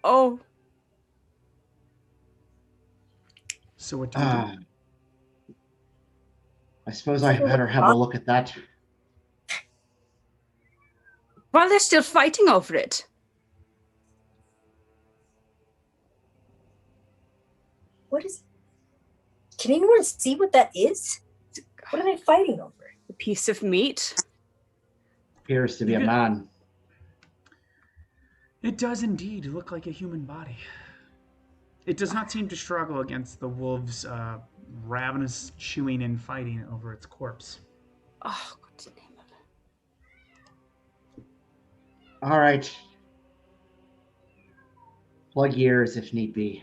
Speaker 6: Oh.
Speaker 3: So what do you do?
Speaker 5: I suppose I better have a look at that.
Speaker 6: While they're still fighting over it.
Speaker 8: What is? Can anyone see what that is? What are they fighting over?
Speaker 6: A piece of meat.
Speaker 5: Appears to be a
Speaker 3: You-
Speaker 5: man.
Speaker 3: It does indeed look like a human body. It does not seem to struggle against the wolves' ravenous chewing and fighting over its corpse.
Speaker 6: Oh, God in Himmel.
Speaker 5: All right. Plug ears if need be.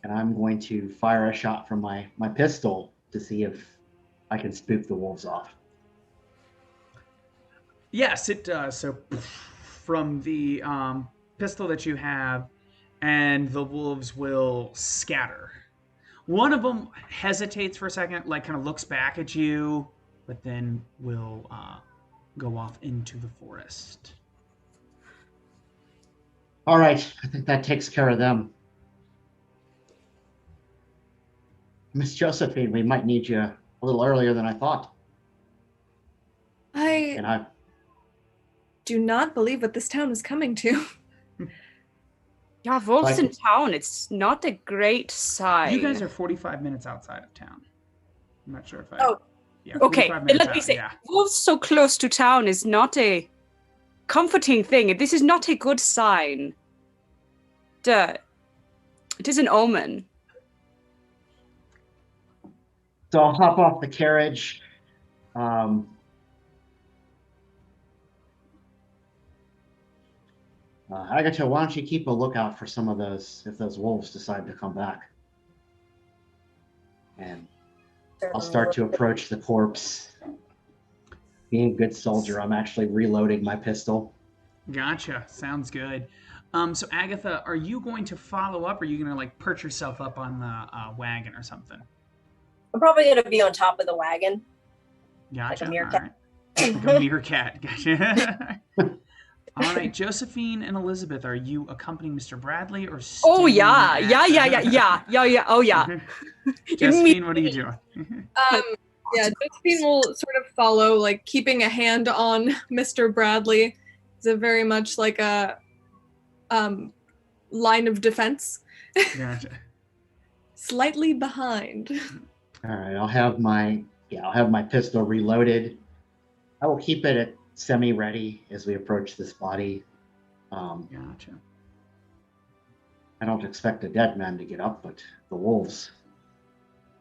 Speaker 5: And I'm going to fire a shot from my pistol to see if I can spook the wolves off.
Speaker 3: Yes, it does. So from the pistol that you have, and the wolves will scatter. One of them hesitates for a second, like kind of looks back at you, but then will go off into the forest.
Speaker 5: All right, I think that takes care of them. Miss Josephine, we might need you a little earlier than I thought.
Speaker 4: I
Speaker 5: And I
Speaker 4: do not believe what this town is coming to.
Speaker 6: Yeah, wolves
Speaker 5: Like-
Speaker 6: in town. It's not a great sign.
Speaker 3: You guys are 45 minutes outside of town. I'm not sure if I...
Speaker 8: Oh.
Speaker 3: Yeah,
Speaker 6: Okay,
Speaker 3: 45
Speaker 6: and
Speaker 3: minutes
Speaker 6: let me
Speaker 3: out,
Speaker 6: say,
Speaker 3: yeah.
Speaker 6: wolves so close to town is not a comforting thing. This is not a good sign. It is an omen.
Speaker 5: So I'll hop off the carriage. Agatha, why don't you keep a lookout for some of those if those wolves decide to come back? And I'll start to approach the corpse. Being a good soldier, I'm actually reloading my pistol.
Speaker 3: Gotcha. Sounds good. So Agatha, are you going to follow up? Or are you going to like perch yourself up on the wagon or something?
Speaker 8: I'm probably gonna be on top of the wagon.
Speaker 3: Gotcha.
Speaker 8: Like a meerkat.
Speaker 3: All right. Like a meerkat. Gotcha. All right, Josephine and Elizabeth, are you accompanying Mr. Bradley or staying
Speaker 6: Oh yeah,
Speaker 3: at
Speaker 6: yeah. Oh yeah.
Speaker 3: Josephine, what are you doing?
Speaker 4: Yeah, Josephine will sort of follow, like keeping a hand on Mr. Bradley. It's a very much like a line of defense.
Speaker 3: Gotcha.
Speaker 4: Slightly behind.
Speaker 5: All right, I'll have my pistol reloaded. I will keep it at semi-ready as we approach this body.
Speaker 3: Gotcha.
Speaker 5: I don't expect the dead men to get up, but the wolves.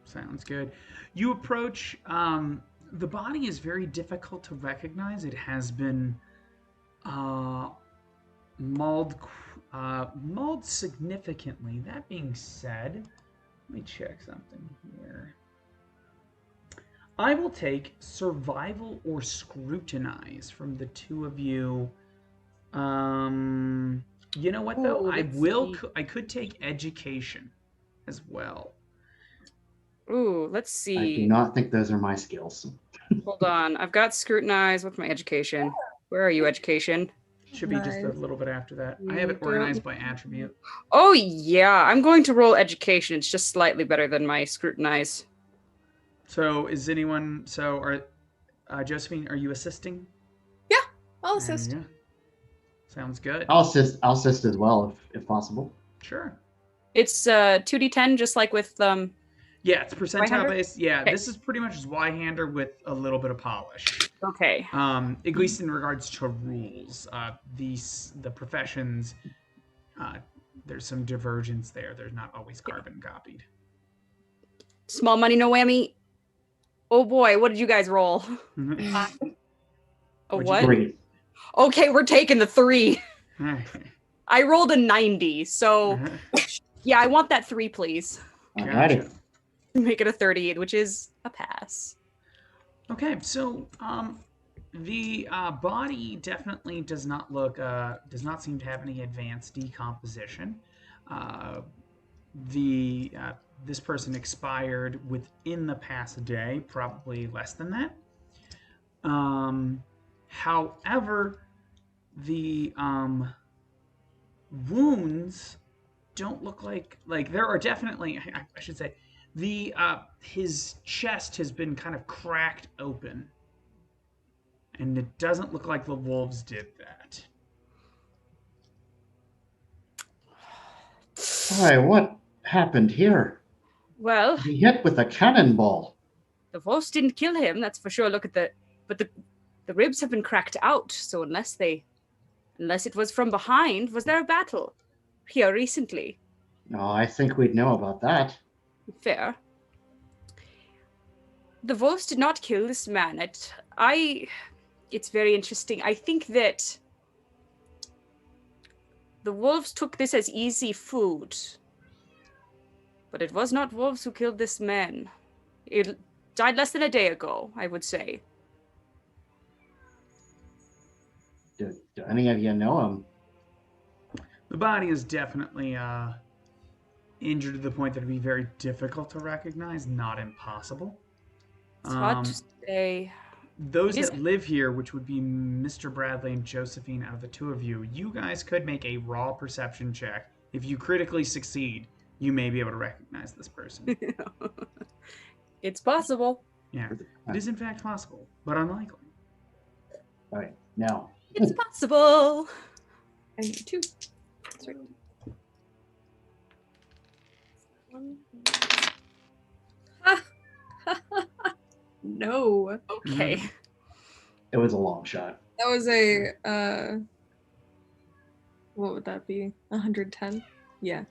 Speaker 3: Sounds good. You approach. The body is very difficult to recognize. It has been mauled significantly. That being said, let me check something here. I will take survival or scrutinize from the two of you. You know what though? I could take education as well.
Speaker 6: Ooh, let's see.
Speaker 5: I do not think those are my skills.
Speaker 6: Hold on. I've got scrutinize. What's my education? Where are you, education?
Speaker 3: Should be just a little bit after that. I have it organized by attribute.
Speaker 6: Oh, yeah. I'm going to roll education. It's just slightly better than my scrutinize.
Speaker 3: So is anyone... So are... Josephine, are you assisting?
Speaker 4: Yeah, I'll assist.
Speaker 3: Sounds good.
Speaker 5: I'll assist as well if possible.
Speaker 3: Sure.
Speaker 6: It's 2d10, just like with...
Speaker 3: Yeah, it's percentile
Speaker 6: Y-hander?
Speaker 3: based. Yeah,
Speaker 6: Okay.
Speaker 3: This is pretty much just Y-hander with a little bit of polish.
Speaker 6: Okay.
Speaker 3: At least in regards to rules. The professions, there's some divergence there. There's not always carbon copied.
Speaker 6: Small money, no whammy. Oh boy, what did you guys roll? A what?
Speaker 5: 3.
Speaker 6: Okay, we're taking the 3. I rolled a 90, so yeah, I want that 3, please.
Speaker 5: Alrighty.
Speaker 6: Make it a 38, which is a pass.
Speaker 3: Okay, so the body definitely does not seem to have any advanced decomposition. This person expired within the past day, probably less than that. However, the wounds don't look like there are definitely, I should say, his chest has been kind of cracked open, and it doesn't look like the wolves did that.
Speaker 5: Why, what happened here?
Speaker 6: Well,
Speaker 5: He hit with a cannonball.
Speaker 6: the wolves didn't kill him, that's for sure. Look at the ribs have been cracked out, so unless it was from behind, was there a battle here recently?
Speaker 5: No, I think we'd know about that.
Speaker 6: Fair. The wolves did not kill this man. It's very interesting. I think that the wolves took this as easy food. But it was not wolves who killed this man. It died less than a day ago, I would say.
Speaker 5: Do any of you know him?
Speaker 3: The body is definitely injured to the point that it'd be very difficult to recognize, not impossible.
Speaker 6: It's hard to say.
Speaker 3: Those that live here, which would be Mr. Bradley and Josephine, out of the two of you, you guys could make a raw perception check. If you critically succeed, you may be able to recognize this person.
Speaker 6: It's possible.
Speaker 3: Yeah, it is in fact possible, but unlikely.
Speaker 5: All right, now.
Speaker 6: It's possible.
Speaker 4: I need 2. That's right. No.
Speaker 6: Okay.
Speaker 5: It was a long shot.
Speaker 4: That was a what would that be? 110? Yeah.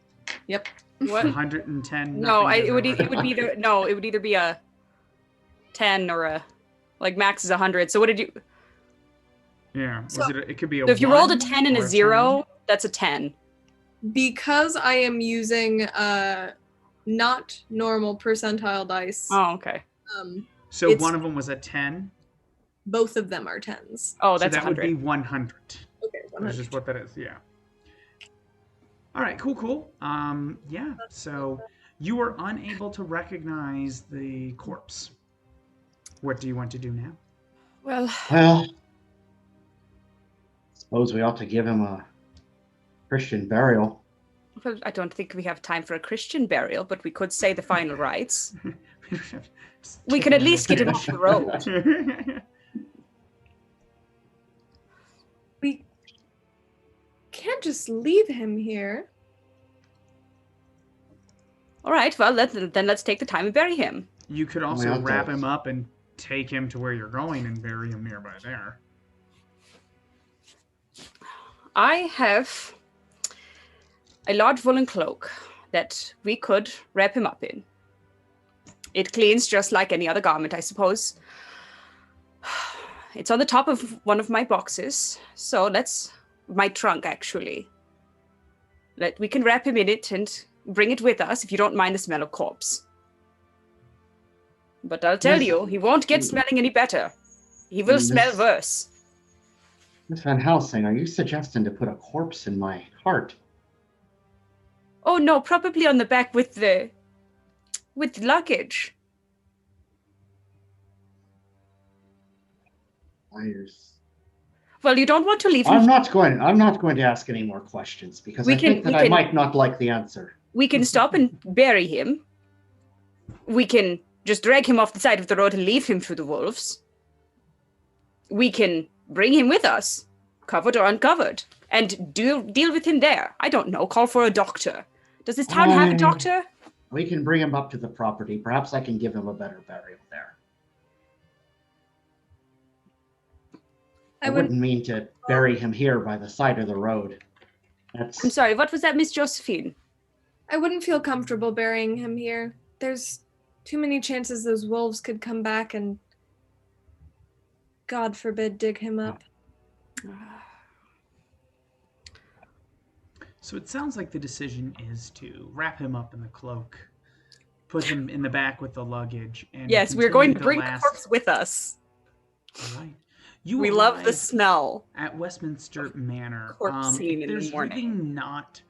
Speaker 4: Yep.
Speaker 6: What?
Speaker 3: 110.
Speaker 6: No, it would either be a 10 or a max is 100. So what did you?
Speaker 3: Yeah. It could be a.
Speaker 6: So if you rolled a
Speaker 3: 1
Speaker 6: 10 and
Speaker 3: or
Speaker 6: a 0,
Speaker 3: 10.
Speaker 6: that's a 10.
Speaker 4: Because I am using not normal percentile dice.
Speaker 6: Oh, okay.
Speaker 3: So
Speaker 4: it's-
Speaker 3: one of them was a 10.
Speaker 4: both of them are 10s.
Speaker 6: Oh,
Speaker 3: So
Speaker 6: that's
Speaker 3: that would
Speaker 6: 100.
Speaker 3: be 100.
Speaker 4: Okay,
Speaker 3: That's
Speaker 4: 100.
Speaker 3: just what that is, yeah. All right, cool. Yeah, so you are unable to recognize the corpse. What do you want to do now?
Speaker 6: Well,
Speaker 5: Well, suppose we ought to give him a Christian burial.
Speaker 6: I don't think we have time for a Christian burial, but we could say the final rites. We can at least get him off the road.
Speaker 4: We can't just leave him here.
Speaker 6: All right, well, then let's take the time and bury him.
Speaker 3: You could also
Speaker 5: Well,
Speaker 3: wrap
Speaker 5: that's-
Speaker 3: him up and take him to where you're going and bury him nearby there.
Speaker 6: I have a large woolen cloak that we could wrap him up in. It cleans just like any other garment, I suppose. It's on the top of one of my boxes, so my trunk, actually. We can wrap him in it and bring it with us if you don't mind the smell of corpse. But I'll tell
Speaker 5: Yes.
Speaker 6: you, he won't get smelling any better. He will smell worse.
Speaker 5: Miss Van Helsing, are you suggesting to put a corpse in my heart?
Speaker 6: Oh no, probably on the back with luggage. Well, you don't want to leave him.
Speaker 5: I'm not going to ask any more questions because I think that I might not like the answer.
Speaker 6: We can stop and bury him. We can just drag him off the side of the road and leave him to the wolves. We can bring him with us, covered or uncovered, and deal with him there. I don't know, call for a doctor. Does this town have a doctor?
Speaker 5: We can bring him up to the property. Perhaps I can give him a better burial there. I wouldn't mean to bury him here by the side of the road.
Speaker 6: I'm sorry, what was that, Miss Josephine?
Speaker 4: I wouldn't feel comfortable burying him here. There's too many chances those wolves could come back and, God forbid, dig him up.
Speaker 3: So it sounds like the decision is to wrap him up in the cloak, put him in the back with the luggage, and
Speaker 6: yes, we're going to
Speaker 3: continue
Speaker 6: bring the corpse with us.
Speaker 3: All right.
Speaker 6: We love the smell.
Speaker 3: At Westminster Manor,
Speaker 6: Corpse scene in the
Speaker 3: there's
Speaker 6: morning.
Speaker 3: really not,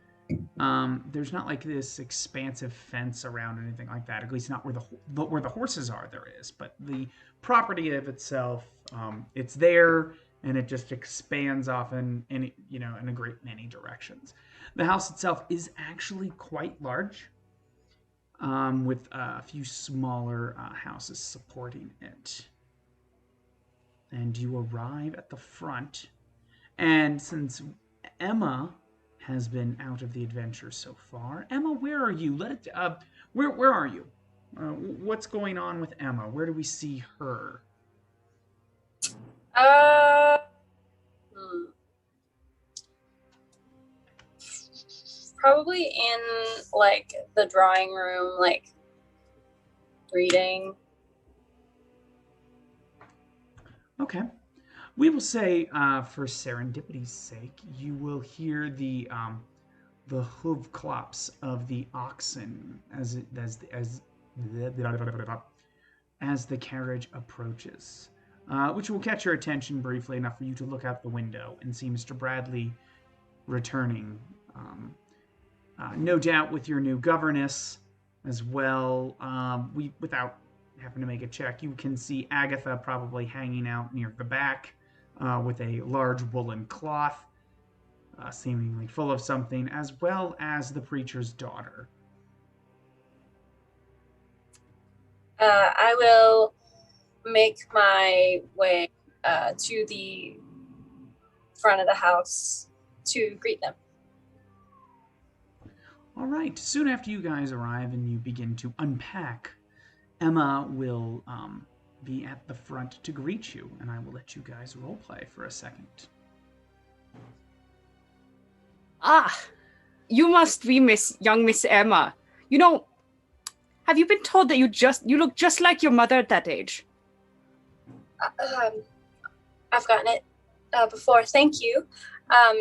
Speaker 3: there's not like this expansive fence around or anything like that. At least not where the horses are. There is, but the property of itself, it's there, and it just expands off in a great many directions. The house itself is actually quite large, with a few smaller houses supporting it. And you arrive at the front, and since Emma has been out of the adventure so far, Emma, where are you? Where are you? What's going on with Emma? Where do we see her?
Speaker 7: Probably in like the drawing room, like reading.
Speaker 3: Okay. We will say, for serendipity's sake, you will hear the hoof clops of the oxen as the carriage approaches, which will catch your attention briefly enough for you to look out the window and see Mr. Bradley returning. No doubt with your new governess as well. Without having to make a check, you can see Agatha probably hanging out near the back with a large woolen cloth, seemingly full of something, as well as the preacher's daughter.
Speaker 7: I will make my way to the front of the house to greet them.
Speaker 3: All right. Soon after you guys arrive and you begin to unpack, Emma will be at the front to greet you, and I will let you guys roleplay for a second.
Speaker 6: Ah, you must be young Miss Emma. You know, have you been told that you look just like your mother at that age?
Speaker 7: I've gotten it before. Thank you.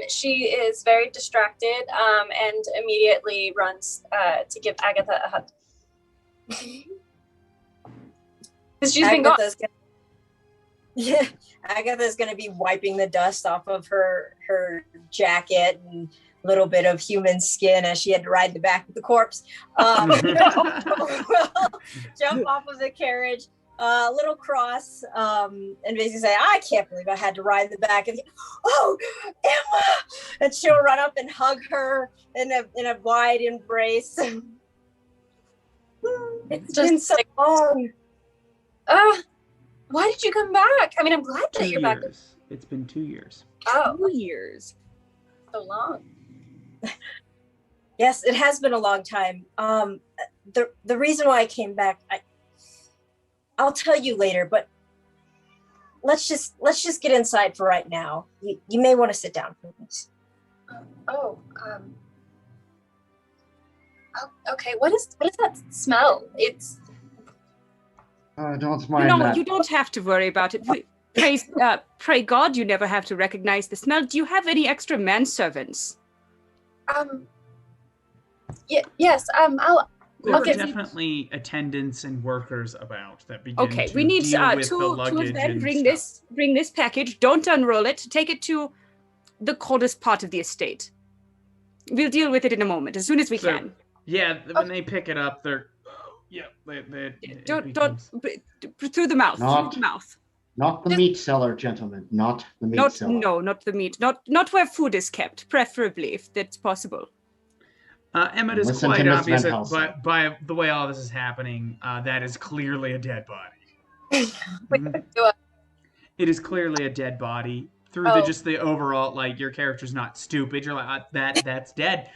Speaker 7: She is very distracted and immediately runs to give Agatha a hug. Because she's been gone.
Speaker 8: Yeah, Agatha's gonna be wiping the dust off of her jacket and a little bit of human skin as she had to ride the back of the corpse. Will jump off of the carriage, a little cross, and basically say, "I can't believe I had to ride the back." And oh, Emma! And she'll run up and hug her in a wide embrace. It's been so long.
Speaker 7: Why did you come back? I mean, I'm glad that
Speaker 3: 2
Speaker 7: you're back.
Speaker 3: years. It's been 2 years.
Speaker 7: Oh,
Speaker 6: 2 years.
Speaker 7: so long.
Speaker 8: Yes, it has been a long time. The reason why I came back, I'll tell you later, but let's just get inside for right now. You may want to sit down for this.
Speaker 7: Oh, okay. What is that smell? It's
Speaker 5: Don't mind
Speaker 6: No,
Speaker 5: that.
Speaker 6: you don't have to worry about it. Pray God you never have to recognize the smell. Do you have any extra manservants?
Speaker 7: yes.
Speaker 3: There are
Speaker 7: Okay.
Speaker 3: definitely attendants and workers about that begin
Speaker 6: Okay,
Speaker 3: to
Speaker 6: we need
Speaker 3: deal with
Speaker 6: two
Speaker 3: the
Speaker 6: of
Speaker 3: luggage
Speaker 6: them.
Speaker 3: and
Speaker 6: Bring
Speaker 3: stuff.
Speaker 6: this package. Don't unroll it. Take it to the coldest part of the estate. We'll deal with it in a moment, as soon as we
Speaker 3: So,
Speaker 6: can.
Speaker 3: Yeah, when they pick it up, they're
Speaker 6: Don't through the mouth.
Speaker 5: Not-
Speaker 6: Through the mouth.
Speaker 5: Not the meat cellar, gentlemen. Not the meat
Speaker 6: Not
Speaker 5: cellar.
Speaker 6: no, not the meat. Not where food is kept, preferably if that's possible.
Speaker 3: Emma, it is
Speaker 5: Listen to
Speaker 3: quite
Speaker 5: Miss
Speaker 3: obvious
Speaker 5: Van
Speaker 3: that
Speaker 5: Helsing.
Speaker 3: by the way all this is happening, that is clearly a dead body. Mhm. It is clearly a dead body. Through
Speaker 7: Oh.
Speaker 3: just the overall, like, your character's not stupid. You're like, that's dead.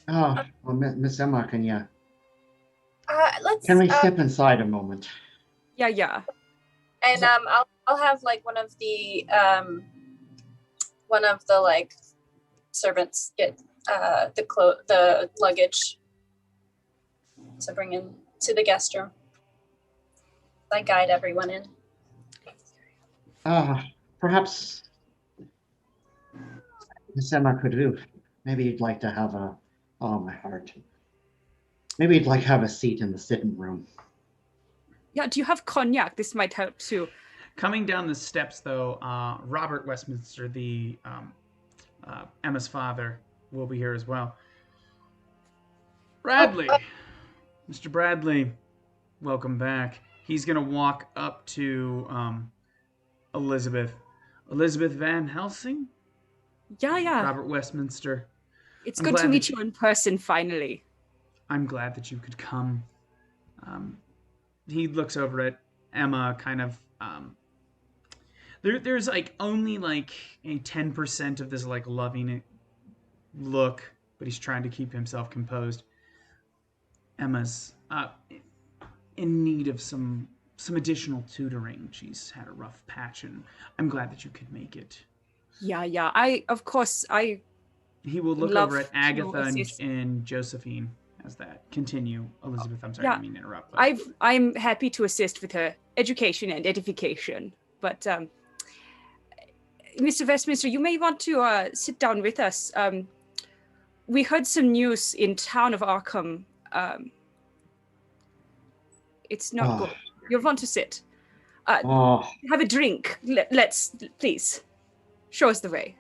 Speaker 5: Oh, well, Miss Emma, can
Speaker 7: Let's.
Speaker 5: we step inside a moment?
Speaker 6: Yeah.
Speaker 7: And I'll have like one of the like servants get the luggage to bring in to the guest room. I guide everyone in.
Speaker 5: Perhaps Miss Emma could do. Maybe you'd like to have my heart. Maybe you'd like to have a seat in the sitting room.
Speaker 6: Yeah, do you have cognac? This might help too.
Speaker 3: Coming down the steps, though, Robert Westminster, the Emma's father, will be here as well. Bradley, Mr. Bradley, welcome back. He's gonna walk up to Elizabeth Van Helsing.
Speaker 6: Yeah.
Speaker 3: Robert Westminster.
Speaker 6: It's
Speaker 3: I'm
Speaker 6: good to
Speaker 3: glad
Speaker 6: meet
Speaker 3: that
Speaker 6: you in person finally.
Speaker 3: I'm glad that you could come. He looks over at Emma, kind of. There's like only like a 10% of this like loving look, but he's trying to keep himself composed. Emma's in need of some additional tutoring. She's had a rough patch, and I'm glad that you could make it.
Speaker 6: Yeah.
Speaker 3: He will look
Speaker 6: love
Speaker 3: over at
Speaker 6: to
Speaker 3: Agatha
Speaker 6: assist.
Speaker 3: and Josephine as that. Continue, Elizabeth. I'm sorry, I
Speaker 6: Yeah,
Speaker 3: didn't mean to interrupt. But
Speaker 6: I'm happy to assist with her education and edification. But Mr. Westminster, you may want to sit down with us. We heard some news in town of Arkham. It's not good. You'll want to sit. Have a drink. Let's please show us the way.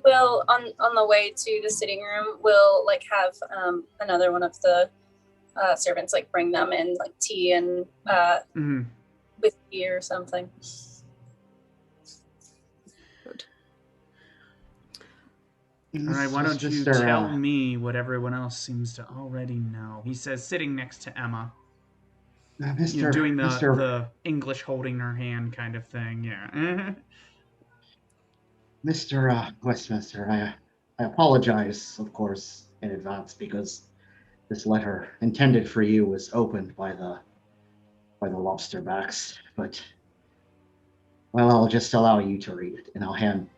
Speaker 7: We'll on the way to the sitting room, we'll like have another one of the servants like bring them in like tea and whiskey or something.
Speaker 6: Good.
Speaker 3: all right, why don't you tell me what everyone else seems to already know? He says, sitting next to Emma. Doing the English holding her hand kind of thing, yeah.
Speaker 5: Mr. Westminster, I apologize, of course, in advance because this letter intended for you was opened by the lobster backs, but well, I'll just allow you to read it, and I'll hand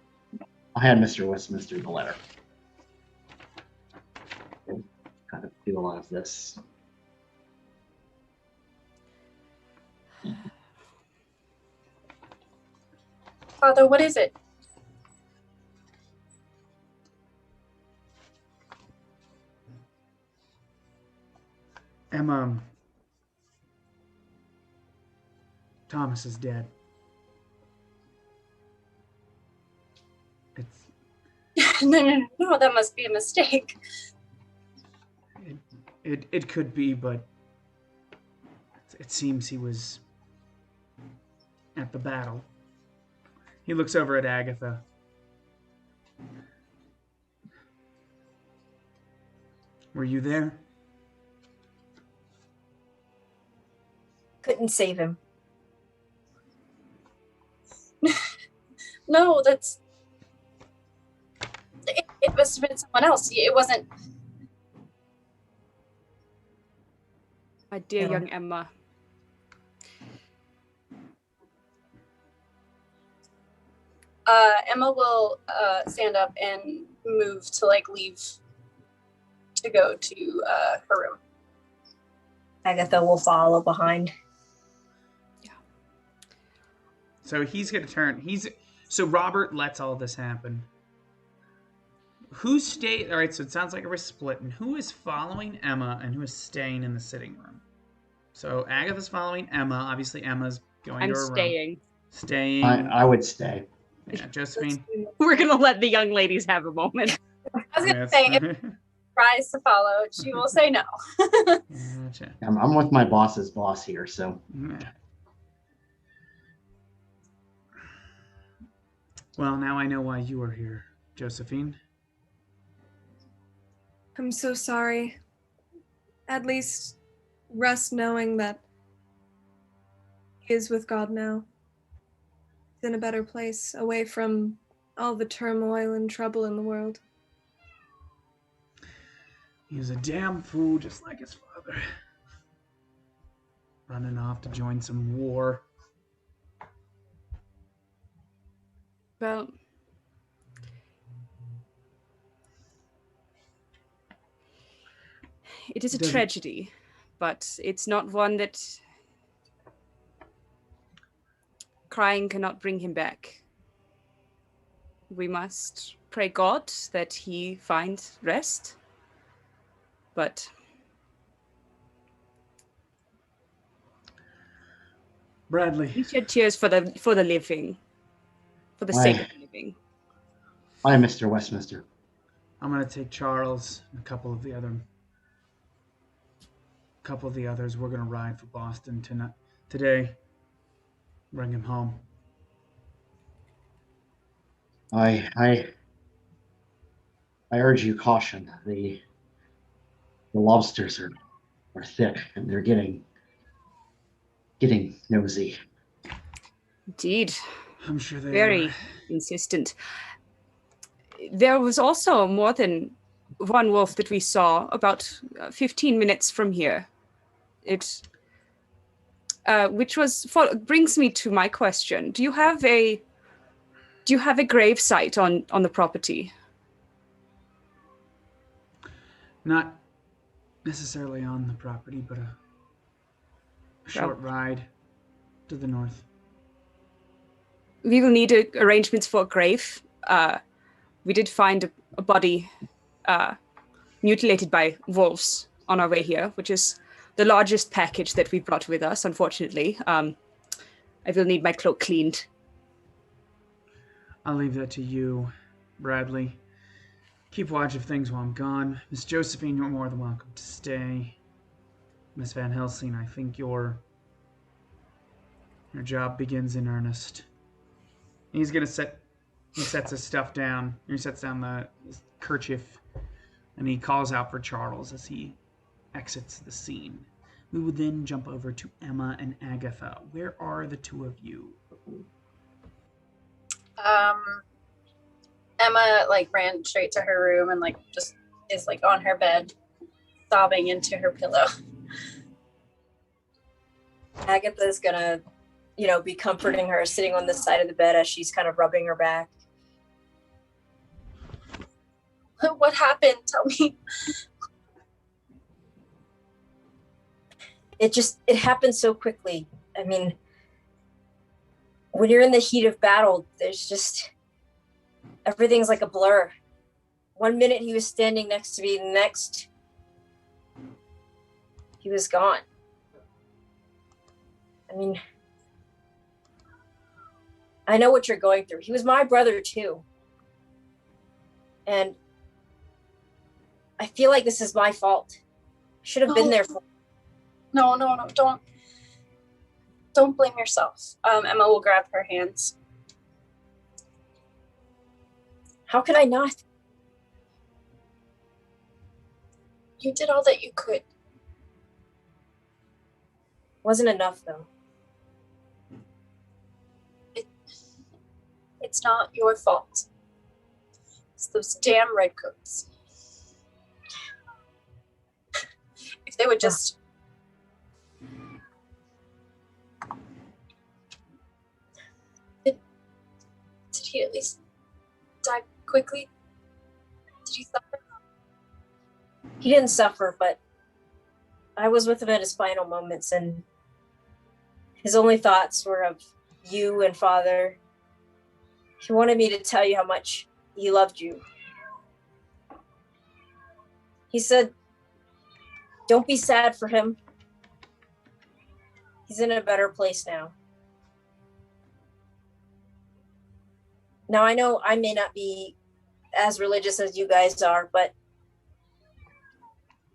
Speaker 5: Mr. Westminster the letter. And kind of do a lot of this.
Speaker 7: Father, what is it?
Speaker 3: Emma, Thomas is dead.
Speaker 7: No, that must be a mistake.
Speaker 3: It could be, but it seems he was at the battle. He looks over at Agatha. Were you there?
Speaker 8: Couldn't save him.
Speaker 7: No, that's. It must have been someone else. It wasn't.
Speaker 6: My dear young Emma.
Speaker 7: Emma will stand up and move to leave to go to her room.
Speaker 8: Agatha will follow behind.
Speaker 6: Yeah.
Speaker 3: So he's gonna turn. So Robert lets all this happen. Who stayed? All right. So it sounds like we're splitting. Who is following Emma and who is staying in the sitting room? So Agatha's following Emma. Obviously, Emma's going
Speaker 6: I'm
Speaker 3: to her
Speaker 6: staying.
Speaker 3: room. Staying.
Speaker 5: I would stay.
Speaker 3: Yeah, Josephine.
Speaker 6: We're gonna let the young ladies have a moment.
Speaker 7: I was going to say, if she tries to follow, she will say no.
Speaker 3: Gotcha.
Speaker 5: I'm with my boss's boss here, so.
Speaker 3: Well, now I know why you are here, Josephine.
Speaker 4: I'm so sorry. At least rest knowing that he is with God now. He's in a better place, away from all the turmoil and trouble in the world.
Speaker 3: He was a damn fool, just like his father. Running off to join some war.
Speaker 6: Well, it is a tragedy, but it's not one that crying cannot bring him back. We must pray God that he find rest, but
Speaker 3: Bradley.
Speaker 6: we shed tears for the living, for the sake of the living.
Speaker 5: Hi, Mr. Westminster.
Speaker 3: I'm gonna take Charles and a couple of the others. We're gonna ride for Boston today. Bring him home.
Speaker 5: I urge you caution. The lobsters are thick and they're getting nosy.
Speaker 6: Indeed.
Speaker 3: I'm sure they
Speaker 6: very
Speaker 3: are.
Speaker 6: insistent. There was also more than one wolf that we saw about 15 minutes from here. Brings me to my question. Do you have a grave site on the property?
Speaker 3: Not necessarily on the property, but a short ride to the north.
Speaker 6: We will need arrangements for a grave. We did find a body mutilated by wolves on our way here, which is the largest package that we brought with us, unfortunately. I will need my cloak cleaned.
Speaker 3: I'll leave that to you, Bradley. Keep watch of things while I'm gone. Miss Josephine, you're more than welcome to stay. Miss Van Helsing, I think your job begins in earnest. He sets his stuff down. He sets down the kerchief, and he calls out for Charles as he exits the scene. We will then jump over to Emma and Agatha. Where are the two of you?
Speaker 7: Emma ran straight to her room and just is on her bed, sobbing into her pillow.
Speaker 8: Agatha's gonna, be comforting her, sitting on the side of the bed as she's kind of rubbing her back.
Speaker 7: What happened? Tell me.
Speaker 8: It happened so quickly. I mean, when you're in the heat of battle, everything's like a blur. 1 minute he was standing next to me, the next he he was gone. I mean, I know what you're going through. He was my brother too. And I feel like this is my fault. I should have been there for.
Speaker 7: No, don't blame yourself. Emma will grab her hands.
Speaker 8: How could I not?
Speaker 7: You did all that you could.
Speaker 8: Wasn't enough though.
Speaker 7: It's not your fault. It's those damn redcoats. If they would just... Did he at least die quickly? Did he suffer?
Speaker 8: He didn't suffer, but I was with him at his final moments, and his only thoughts were of you and Father. He wanted me to tell you how much he loved you. He said, don't be sad for him. He's in a better place now. Now, I know I may not be as religious as you guys are, but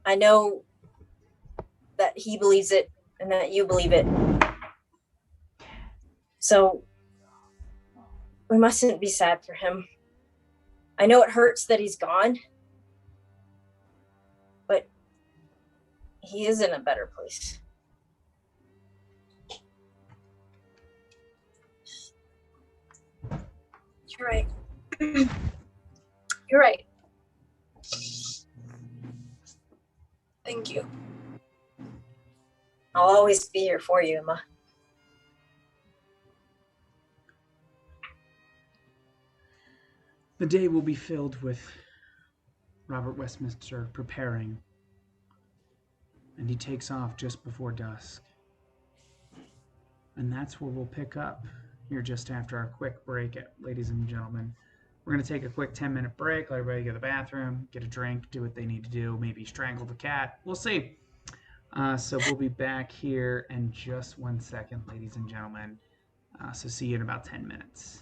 Speaker 8: I know that he believes it and that you believe it. So we mustn't be sad for him. I know it hurts that he's gone, but he is in a better place.
Speaker 7: You're right. You're right. Thank you.
Speaker 8: I'll always be here for you, Emma.
Speaker 3: The day will be filled with Robert Westminster preparing, and he takes off just before dusk. And that's where we'll pick up here just after our quick break, ladies and gentlemen. We're going to take a quick 10-minute break, let everybody go to the bathroom, get a drink, do what they need to do, maybe strangle the cat. We'll see. So we'll be back here in just 1 second, ladies and gentlemen. So see you in about 10 minutes.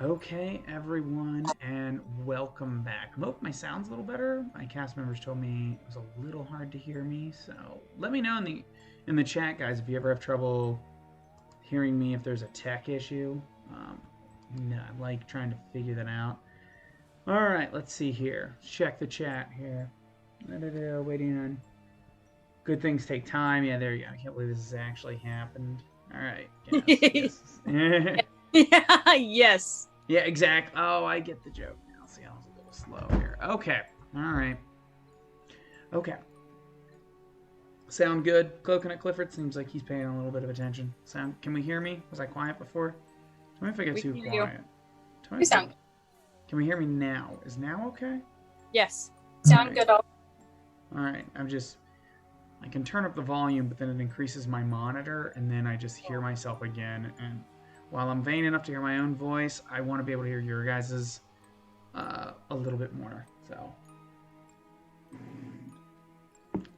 Speaker 3: Okay, everyone, and welcome back. I hope my sound's a little better. My cast members told me it was a little hard to hear me, so let me know in the chat, guys, if you ever have trouble hearing me, if there's a tech issue. No, I like trying to figure that out. All right, let's see here. Check the chat here. Waiting on. Good things take time. Yeah, there you go. I can't believe this has actually happened. All right. Yes. Yes.
Speaker 6: Yeah, yes.
Speaker 3: Yeah, exactly. Oh, I get the joke now. See, I was a little slow here. Okay. All right. Okay. Sound good? Coconut Clifford seems like he's paying a little bit of attention. Sound? Can we hear me? Was I quiet before? Tell me if I get too quiet.
Speaker 7: You sound.
Speaker 3: Can we hear me now? Is now okay?
Speaker 6: Yes.
Speaker 7: Sound good.
Speaker 3: All right. I can turn up the volume, but then it increases my monitor, and then I just hear myself again. And while I'm vain enough to hear my own voice, I want to be able to hear your guys's a little bit more.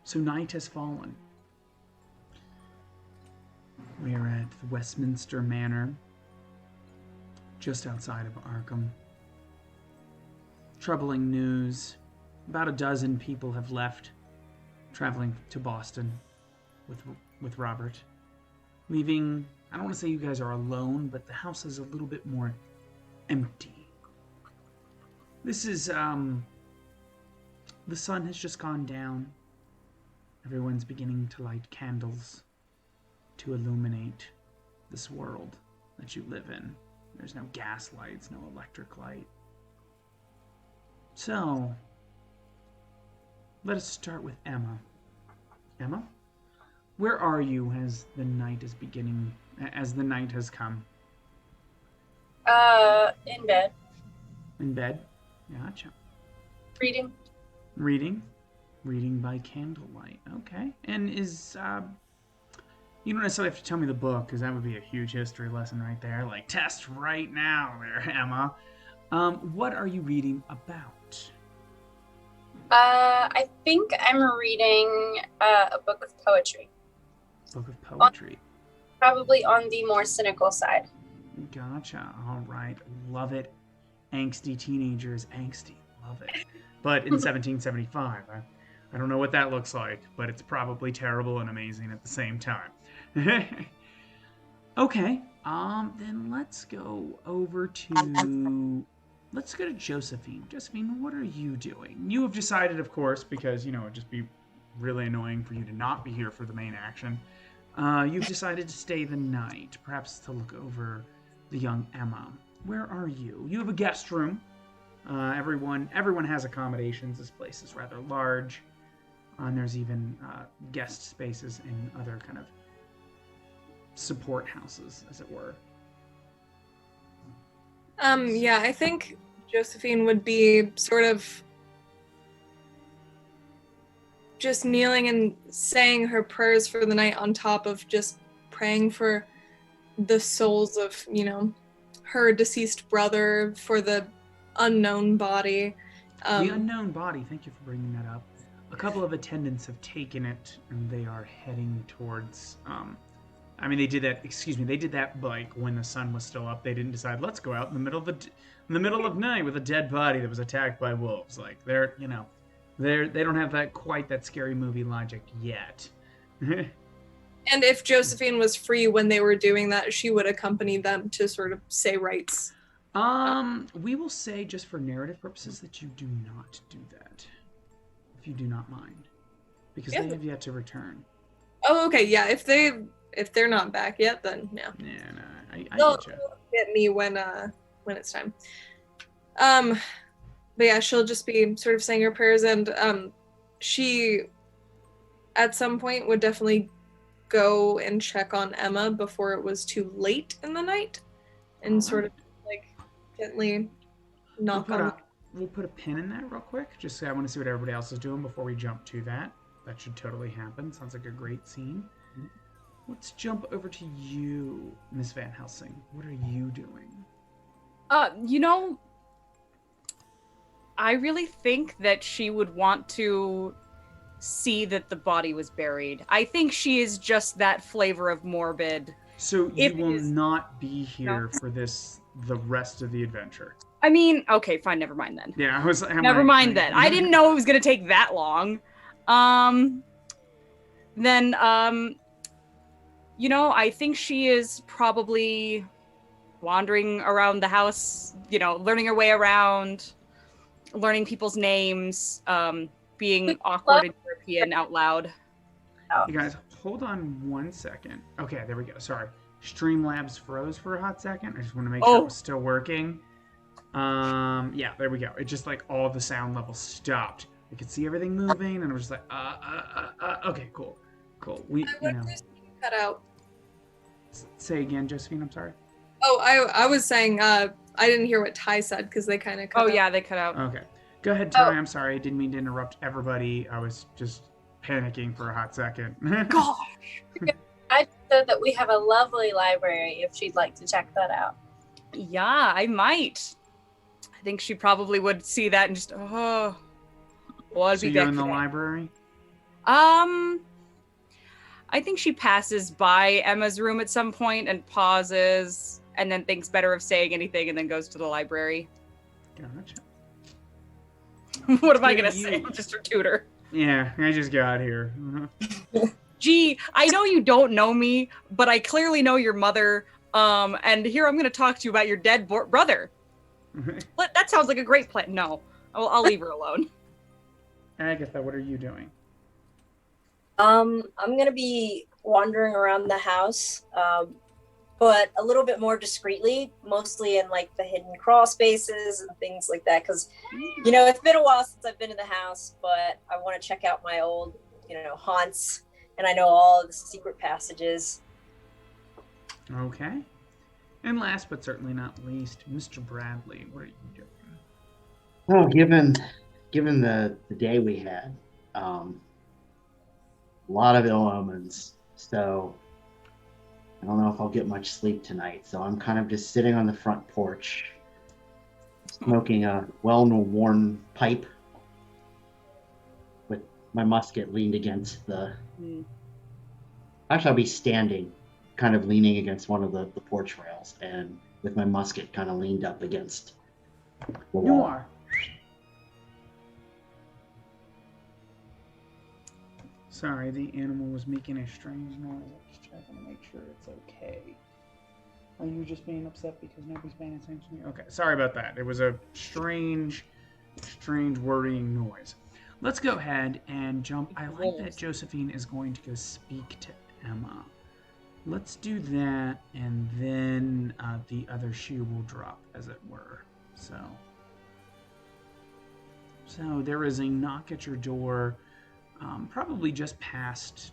Speaker 3: So night has fallen. We are at the Westminster Manor, just outside of Arkham. Troubling news. About a dozen people have left, traveling to Boston with Robert. Leaving, I don't want to say you guys are alone, but the house is a little bit more empty. This is, the sun has just gone down. Everyone's beginning to light candles to illuminate this world that you live in. There's no gas lights, no electric light. So, let us start with Emma. Emma, where are you as the night is beginning, as the night has come?
Speaker 7: In bed.
Speaker 3: In bed? Gotcha.
Speaker 7: Reading.
Speaker 3: Reading? Reading by candlelight. Okay. And is, you don't necessarily have to tell me the book, because that would be a huge history lesson right there. Like, test right now there, Emma. What are you reading about?
Speaker 7: I think I'm reading a book of poetry.
Speaker 3: Book of poetry.
Speaker 7: Probably on the more cynical side.
Speaker 3: Gotcha. All right. Love it. Angsty teenagers. Angsty. Love it. But in 1775. I don't know what that looks like, but it's probably terrible and amazing at the same time. Okay. Then let's go over to... Let's go to Josephine. Josephine, what are you doing? You have decided, of course, because, you know, it'd just be really annoying for you to not be here for the main action. You've decided to stay the night, perhaps to look over the young Emma. Where are you? You have a guest room. Everyone has accommodations. This place is rather large. And there's even guest spaces in other kind of support houses, as it were.
Speaker 4: Yeah, I think Josephine would be sort of just kneeling and saying her prayers for the night on top of just praying for the souls of, you know, her deceased brother, for the unknown body.
Speaker 3: The unknown body, thank you for bringing that up. A couple of attendants have taken it, and they are heading towards, I mean, they did that like when the sun was still up. They didn't decide, let's go out in the middle of night with a dead body that was attacked by wolves. Like, they don't have that quite that scary movie logic yet.
Speaker 4: And if Josephine was free when they were doing that, she would accompany them to sort of say rites.
Speaker 3: We will say, just for narrative purposes, that you do not do that. If you do not mind. Because they have yet to return.
Speaker 4: Oh, okay, yeah, if they're not back yet, then no.
Speaker 3: Yeah, no, I get you.
Speaker 4: Get me when it's time. But yeah, she'll just be sort of saying her prayers, and she at some point would definitely go and check on Emma before it was too late in the night, and sort of like gently knock on.
Speaker 3: We'll put a pin in that real quick. Just I want to see what everybody else is doing before we jump to that. That should totally happen. Sounds like a great scene. Let's jump over to you, Miss Van Helsing. What are you doing?
Speaker 6: You know, I really think that she would want to see that the body was buried. I think she is just that flavor of morbid.
Speaker 3: So you will not be here for this the rest of the adventure.
Speaker 6: I mean, okay, fine, never mind then.
Speaker 3: Yeah,
Speaker 6: Never mind then. I didn't know it was gonna take that long. Then, I think she is probably wandering around the house, learning her way around, learning people's names, being awkward and European out loud.
Speaker 3: You guys, hold on 1 second. Okay, there we go. Sorry. Streamlabs froze for a hot second. I just want to make sure it was still working. Yeah, there we go. It just like all the sound levels stopped. I could see everything moving, and I was just like, okay, cool. We,
Speaker 4: cut out.
Speaker 3: Say again, Josephine. I'm sorry.
Speaker 4: Oh, I was saying I didn't hear what Ty said because they kind of cut out.
Speaker 6: Oh yeah, they cut out.
Speaker 3: Okay, go ahead, Ty. I'm sorry. I didn't mean to interrupt everybody. I was just panicking for a hot second.
Speaker 6: Gosh.
Speaker 7: I said that we have a lovely library if she'd like to check that out.
Speaker 6: Yeah, I might. I think she probably would see that and just, well, I'd
Speaker 3: So
Speaker 6: be
Speaker 3: you're
Speaker 6: back
Speaker 3: in the
Speaker 6: today.
Speaker 3: library?
Speaker 6: I think she passes by Emma's room at some point and pauses and then thinks better of saying anything and then goes to the library.
Speaker 3: Gotcha.
Speaker 6: What am I going to
Speaker 3: You-
Speaker 6: say? I'm just her tutor.
Speaker 3: Yeah, I just got here.
Speaker 6: Gee, I know you don't know me, but I clearly know your mother. And here I'm going to talk to you about your dead brother. That sounds like a great plan. No, I'll leave her alone.
Speaker 3: Agatha, what are you doing?
Speaker 8: I'm gonna be wandering around the house, but a little bit more discreetly, mostly in like the hidden crawl spaces and things like that. Because it's been a while since I've been in the house, but I want to check out my old, haunts, and I know all of the secret passages.
Speaker 3: Okay. And last but certainly not least, Mr. Bradley, what are you doing?
Speaker 5: Well, given the day we had, a lot of ill omens, so I don't know if I'll get much sleep tonight. So I'm kind of just sitting on the front porch, smoking a well-worn pipe with my musket leaned against the... Actually, I'll be standing, kind of leaning against one of the porch rails, and with my musket kind of leaned up against the wall.
Speaker 3: You are. Sorry, the animal was making a strange noise. I'm just checking to make sure it's okay. Are you just being upset because nobody's paying attention to you? Okay, sorry about that. It was a strange worrying noise. Let's go ahead and jump. I like that Josephine is going to go speak to Emma. Let's do that, and then the other shoe will drop, as it were. So there is a knock at your door, probably just past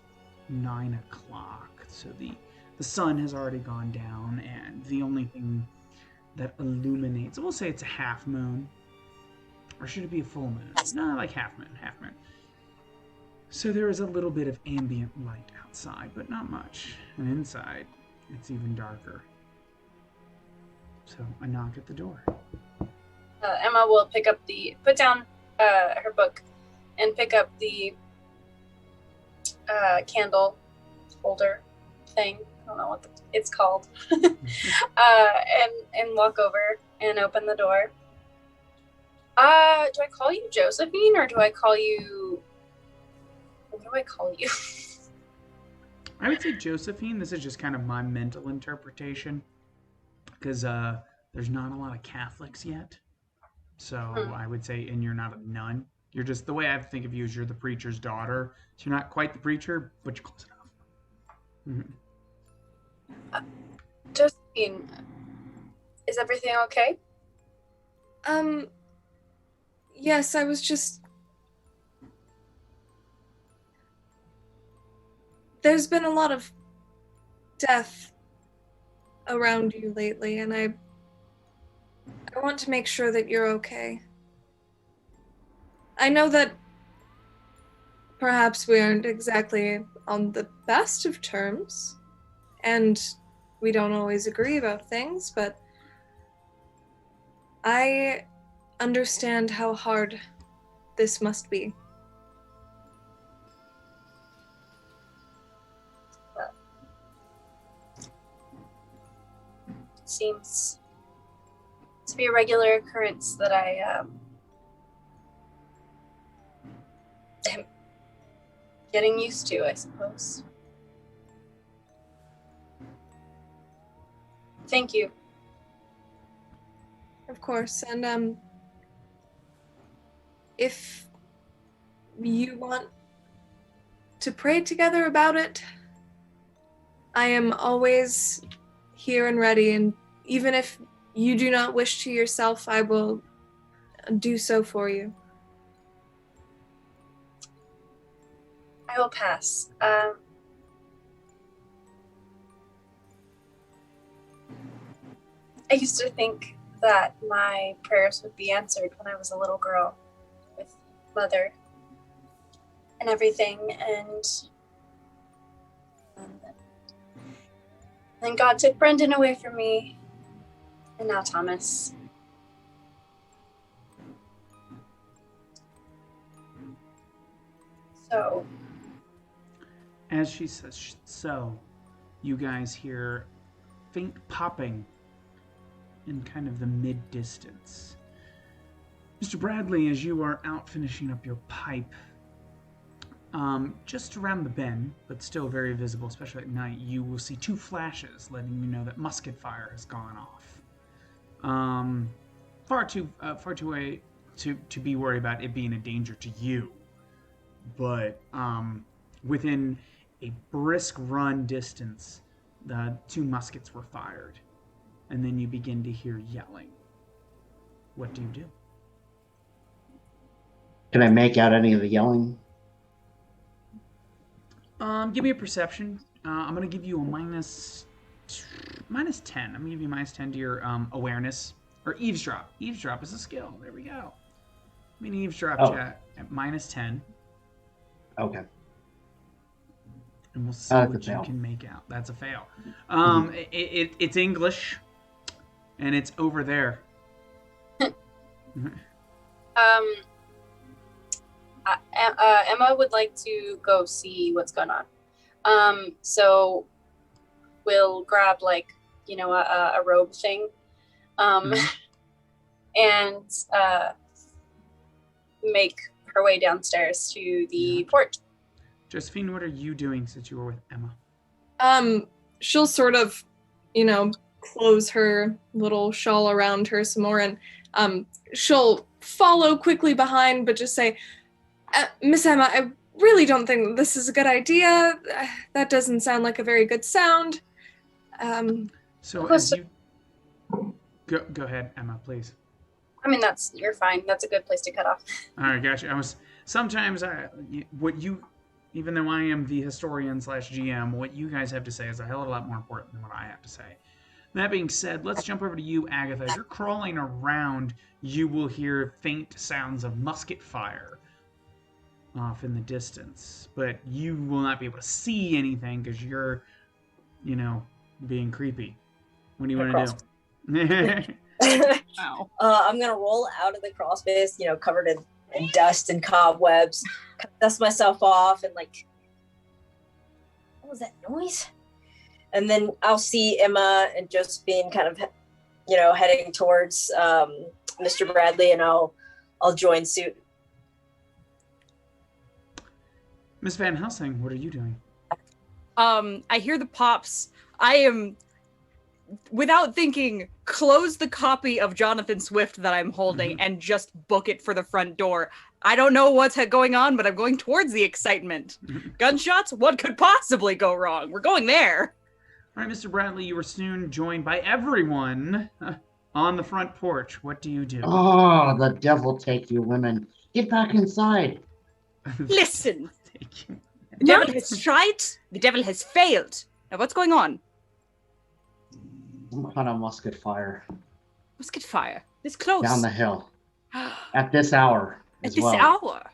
Speaker 3: 9 o'clock. So the sun has already gone down, and the only thing that illuminates, we'll say it's a half moon, or should it be a full moon? No, like half moon. So there is a little bit of ambient light outside, but not much. And inside, it's even darker. So a knock at the door.
Speaker 7: Emma will put down her book and pick up the candle holder thing. I don't know what it's called. and walk over and open the door. Do I call you Josephine or do I call you... What do I call you?
Speaker 3: I would say Josephine. This is just kind of my mental interpretation, because there's not a lot of Catholics yet. So I would say, and you're not a nun. You're just, the way I think of you is you're the preacher's daughter. So you're not quite the preacher, but you're close enough.
Speaker 7: Josephine, is everything okay?
Speaker 4: Yes, I was just... There's been a lot of death around you lately, and I want to make sure that you're okay. I know that perhaps we aren't exactly on the best of terms, and we don't always agree about things, but I understand how hard this must be.
Speaker 7: Seems be a regular occurrence that I am getting used to, I suppose. Thank you.
Speaker 4: Of course, and if you want to pray together about it, I am always here and ready, and even if you do not wish to yourself, I will do so for you.
Speaker 7: I will pass. I used to think that my prayers would be answered when I was a little girl with Mother and everything, and then God took Brendan away from me, and now Thomas. So,
Speaker 3: As she says so, you guys hear faint popping in kind of the mid-distance. Mr. Bradley, as you are out finishing up your pipe, just around the bend, but still very visible, especially at night, you will see two flashes letting you know that musket fire has gone off. Far too away to be worried about it being a danger to you. But within a brisk run distance, the two muskets were fired. And then you begin to hear yelling. What do you do?
Speaker 5: Can I make out any of the yelling?
Speaker 3: Give me a perception. I'm going to give you a minus 10. I'm going to give you minus 10 to your awareness. Or eavesdrop. Eavesdrop is a skill. There we go. I mean, eavesdrop chat at minus 10.
Speaker 5: Okay.
Speaker 3: And we'll see what you can make out. That's a fail. It's English. And it's over there.
Speaker 7: Emma would like to go see what's going on. So we'll grab a robe thing, and make her way downstairs to the porch.
Speaker 3: Josephine, what are you doing since you were with Emma?
Speaker 4: She'll sort of, close her little shawl around her some more, and she'll follow quickly behind, but just say, Miss Emma, I really don't think this is a good idea. That doesn't sound like a very good sound.
Speaker 3: So as you go ahead, Emma, please.
Speaker 7: I mean, you're fine. That's a good place to cut off.
Speaker 3: All right, gotcha. Even though I am the historian / GM, what you guys have to say is a hell of a lot more important than what I have to say. That being said, let's jump over to you, Agatha. As you're crawling around, you will hear faint sounds of musket fire off in the distance. But you will not be able to see anything because you're, being creepy. What do you want to do?
Speaker 8: Wow. I'm going to roll out of the crawl space, covered in dust and cobwebs, dust myself off, and what was that noise? And then I'll see Emma and Josephine kind of, heading towards Mr. Bradley, and I'll join suit.
Speaker 3: Miss Van Helsing, what are you doing?
Speaker 6: I hear the pops. I am, without thinking, close the copy of Jonathan Swift that I'm holding and just book it for the front door. I don't know what's going on, but I'm going towards the excitement. Gunshots? What could possibly go wrong? We're going there.
Speaker 3: All right, Mr. Bradley, you were soon joined by everyone on the front porch. What do you do?
Speaker 5: Oh, the devil take you, women. Get back inside.
Speaker 6: Listen. The devil has tried. The devil has failed. Now, what's going on?
Speaker 5: Some kind of musket fire.
Speaker 6: Musket fire? This close.
Speaker 5: Down the hill. At this hour.
Speaker 6: At this hour?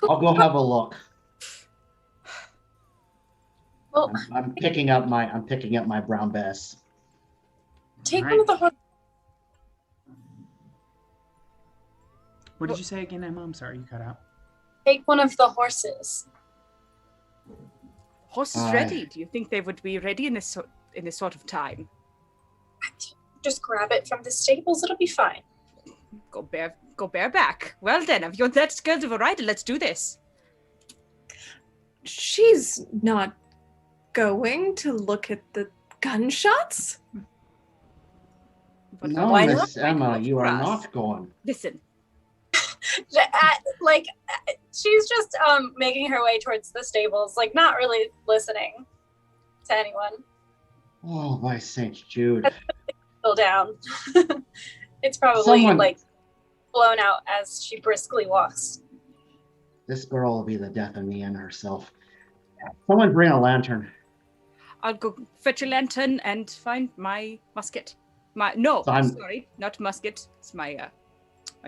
Speaker 5: I'll go have a look.
Speaker 7: Well,
Speaker 5: I'm picking up my brown bass.
Speaker 7: Take one of the horses.
Speaker 3: What did you say again, Emma? I'm sorry, you cut out.
Speaker 7: Take one of the horses.
Speaker 6: Horses ready? Do you think they would be ready in this sort of time?
Speaker 7: Just grab it from the stables. It'll be fine.
Speaker 6: Go bareback. Well then, if you're that scared of a rider, let's do this.
Speaker 4: She's not going to look at the gunshots?
Speaker 6: But
Speaker 5: No,
Speaker 8: Why
Speaker 5: Miss
Speaker 6: not?
Speaker 5: Emma,
Speaker 6: Not
Speaker 5: you
Speaker 6: for
Speaker 5: are
Speaker 6: us.
Speaker 5: not going.
Speaker 6: Listen,
Speaker 7: She's just making her way towards the stables, like not really listening to anyone.
Speaker 5: Oh, by St. Jude.
Speaker 7: Still down. It's probably
Speaker 5: Someone-
Speaker 7: like blown out as she briskly walks.
Speaker 5: This girl will be the death of me and herself. Someone bring a lantern.
Speaker 6: I'll go fetch a lantern and find my musket.
Speaker 5: So
Speaker 6: Sorry, not musket. It's my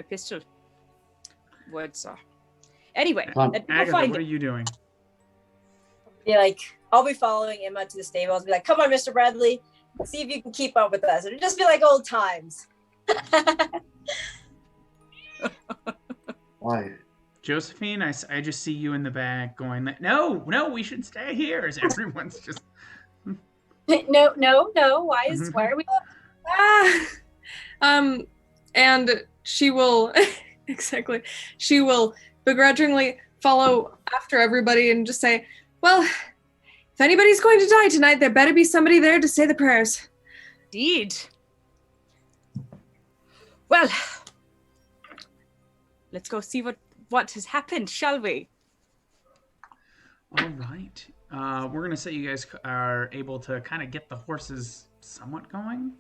Speaker 6: pistol. Words are. Anyway,
Speaker 5: Come on,
Speaker 6: let me go
Speaker 3: Agatha,
Speaker 6: find
Speaker 3: what are
Speaker 6: it.
Speaker 3: you doing?
Speaker 8: Be like, I'll be following Emma to the stables. Be like, come on, Mr. Bradley, see if you can keep up with us. It'll just be like old times.
Speaker 5: Why?
Speaker 3: Josephine, I just see you in the back going, no, we should stay here. As everyone's just.
Speaker 7: No. Why are we?
Speaker 4: And she will exactly. She will begrudgingly follow after everybody and just say, "Well, if anybody's going to die tonight, there better be somebody there to say the prayers."
Speaker 6: Indeed. Well, let's go see what has happened, shall we?
Speaker 3: All right. We're going to say you guys are able to kind of get the horses somewhat going.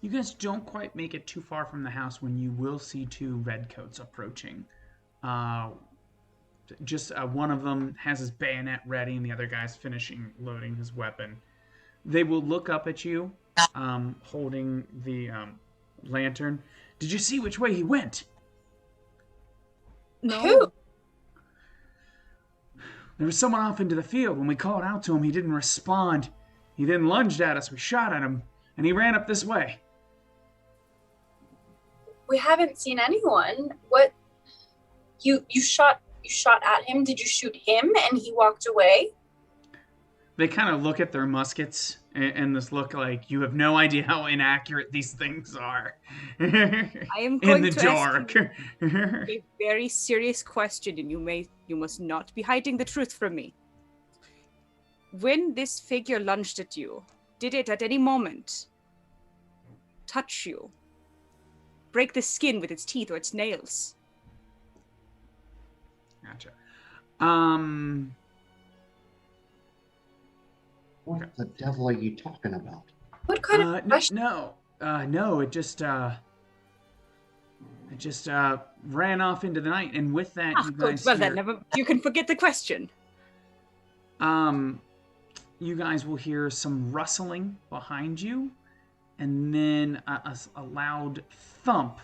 Speaker 3: You guys don't quite make it too far from the house when you will see two redcoats approaching. One of them has his bayonet ready and the other guy's finishing loading his weapon. They will look up at you, holding the lantern. Did you see which way he went?
Speaker 6: No.
Speaker 7: Who?
Speaker 3: There was someone off into the field. When we called out to him, he didn't respond. He then lunged at us. We shot at him, and he ran up this way.
Speaker 7: We haven't seen anyone. What? You shot at him? Did you shoot him and he walked away?
Speaker 3: They kind of look at their muskets and this look like you have no idea how inaccurate these things are.
Speaker 6: I am going
Speaker 3: in the
Speaker 6: to
Speaker 3: dark.
Speaker 6: ask you a very serious question, and you must not be hiding the truth from me. When this figure lunged at you, did it at any moment touch you? Break the skin with its teeth or its nails?
Speaker 3: Gotcha.
Speaker 5: What the devil are you talking about?
Speaker 7: What kind of question?
Speaker 3: No. It just ran off into the night, and with that, you
Speaker 6: Good.
Speaker 3: guys
Speaker 6: Well,
Speaker 3: hear,
Speaker 6: then, you can forget the question.
Speaker 3: you guys will hear some rustling behind you, and then a loud thump,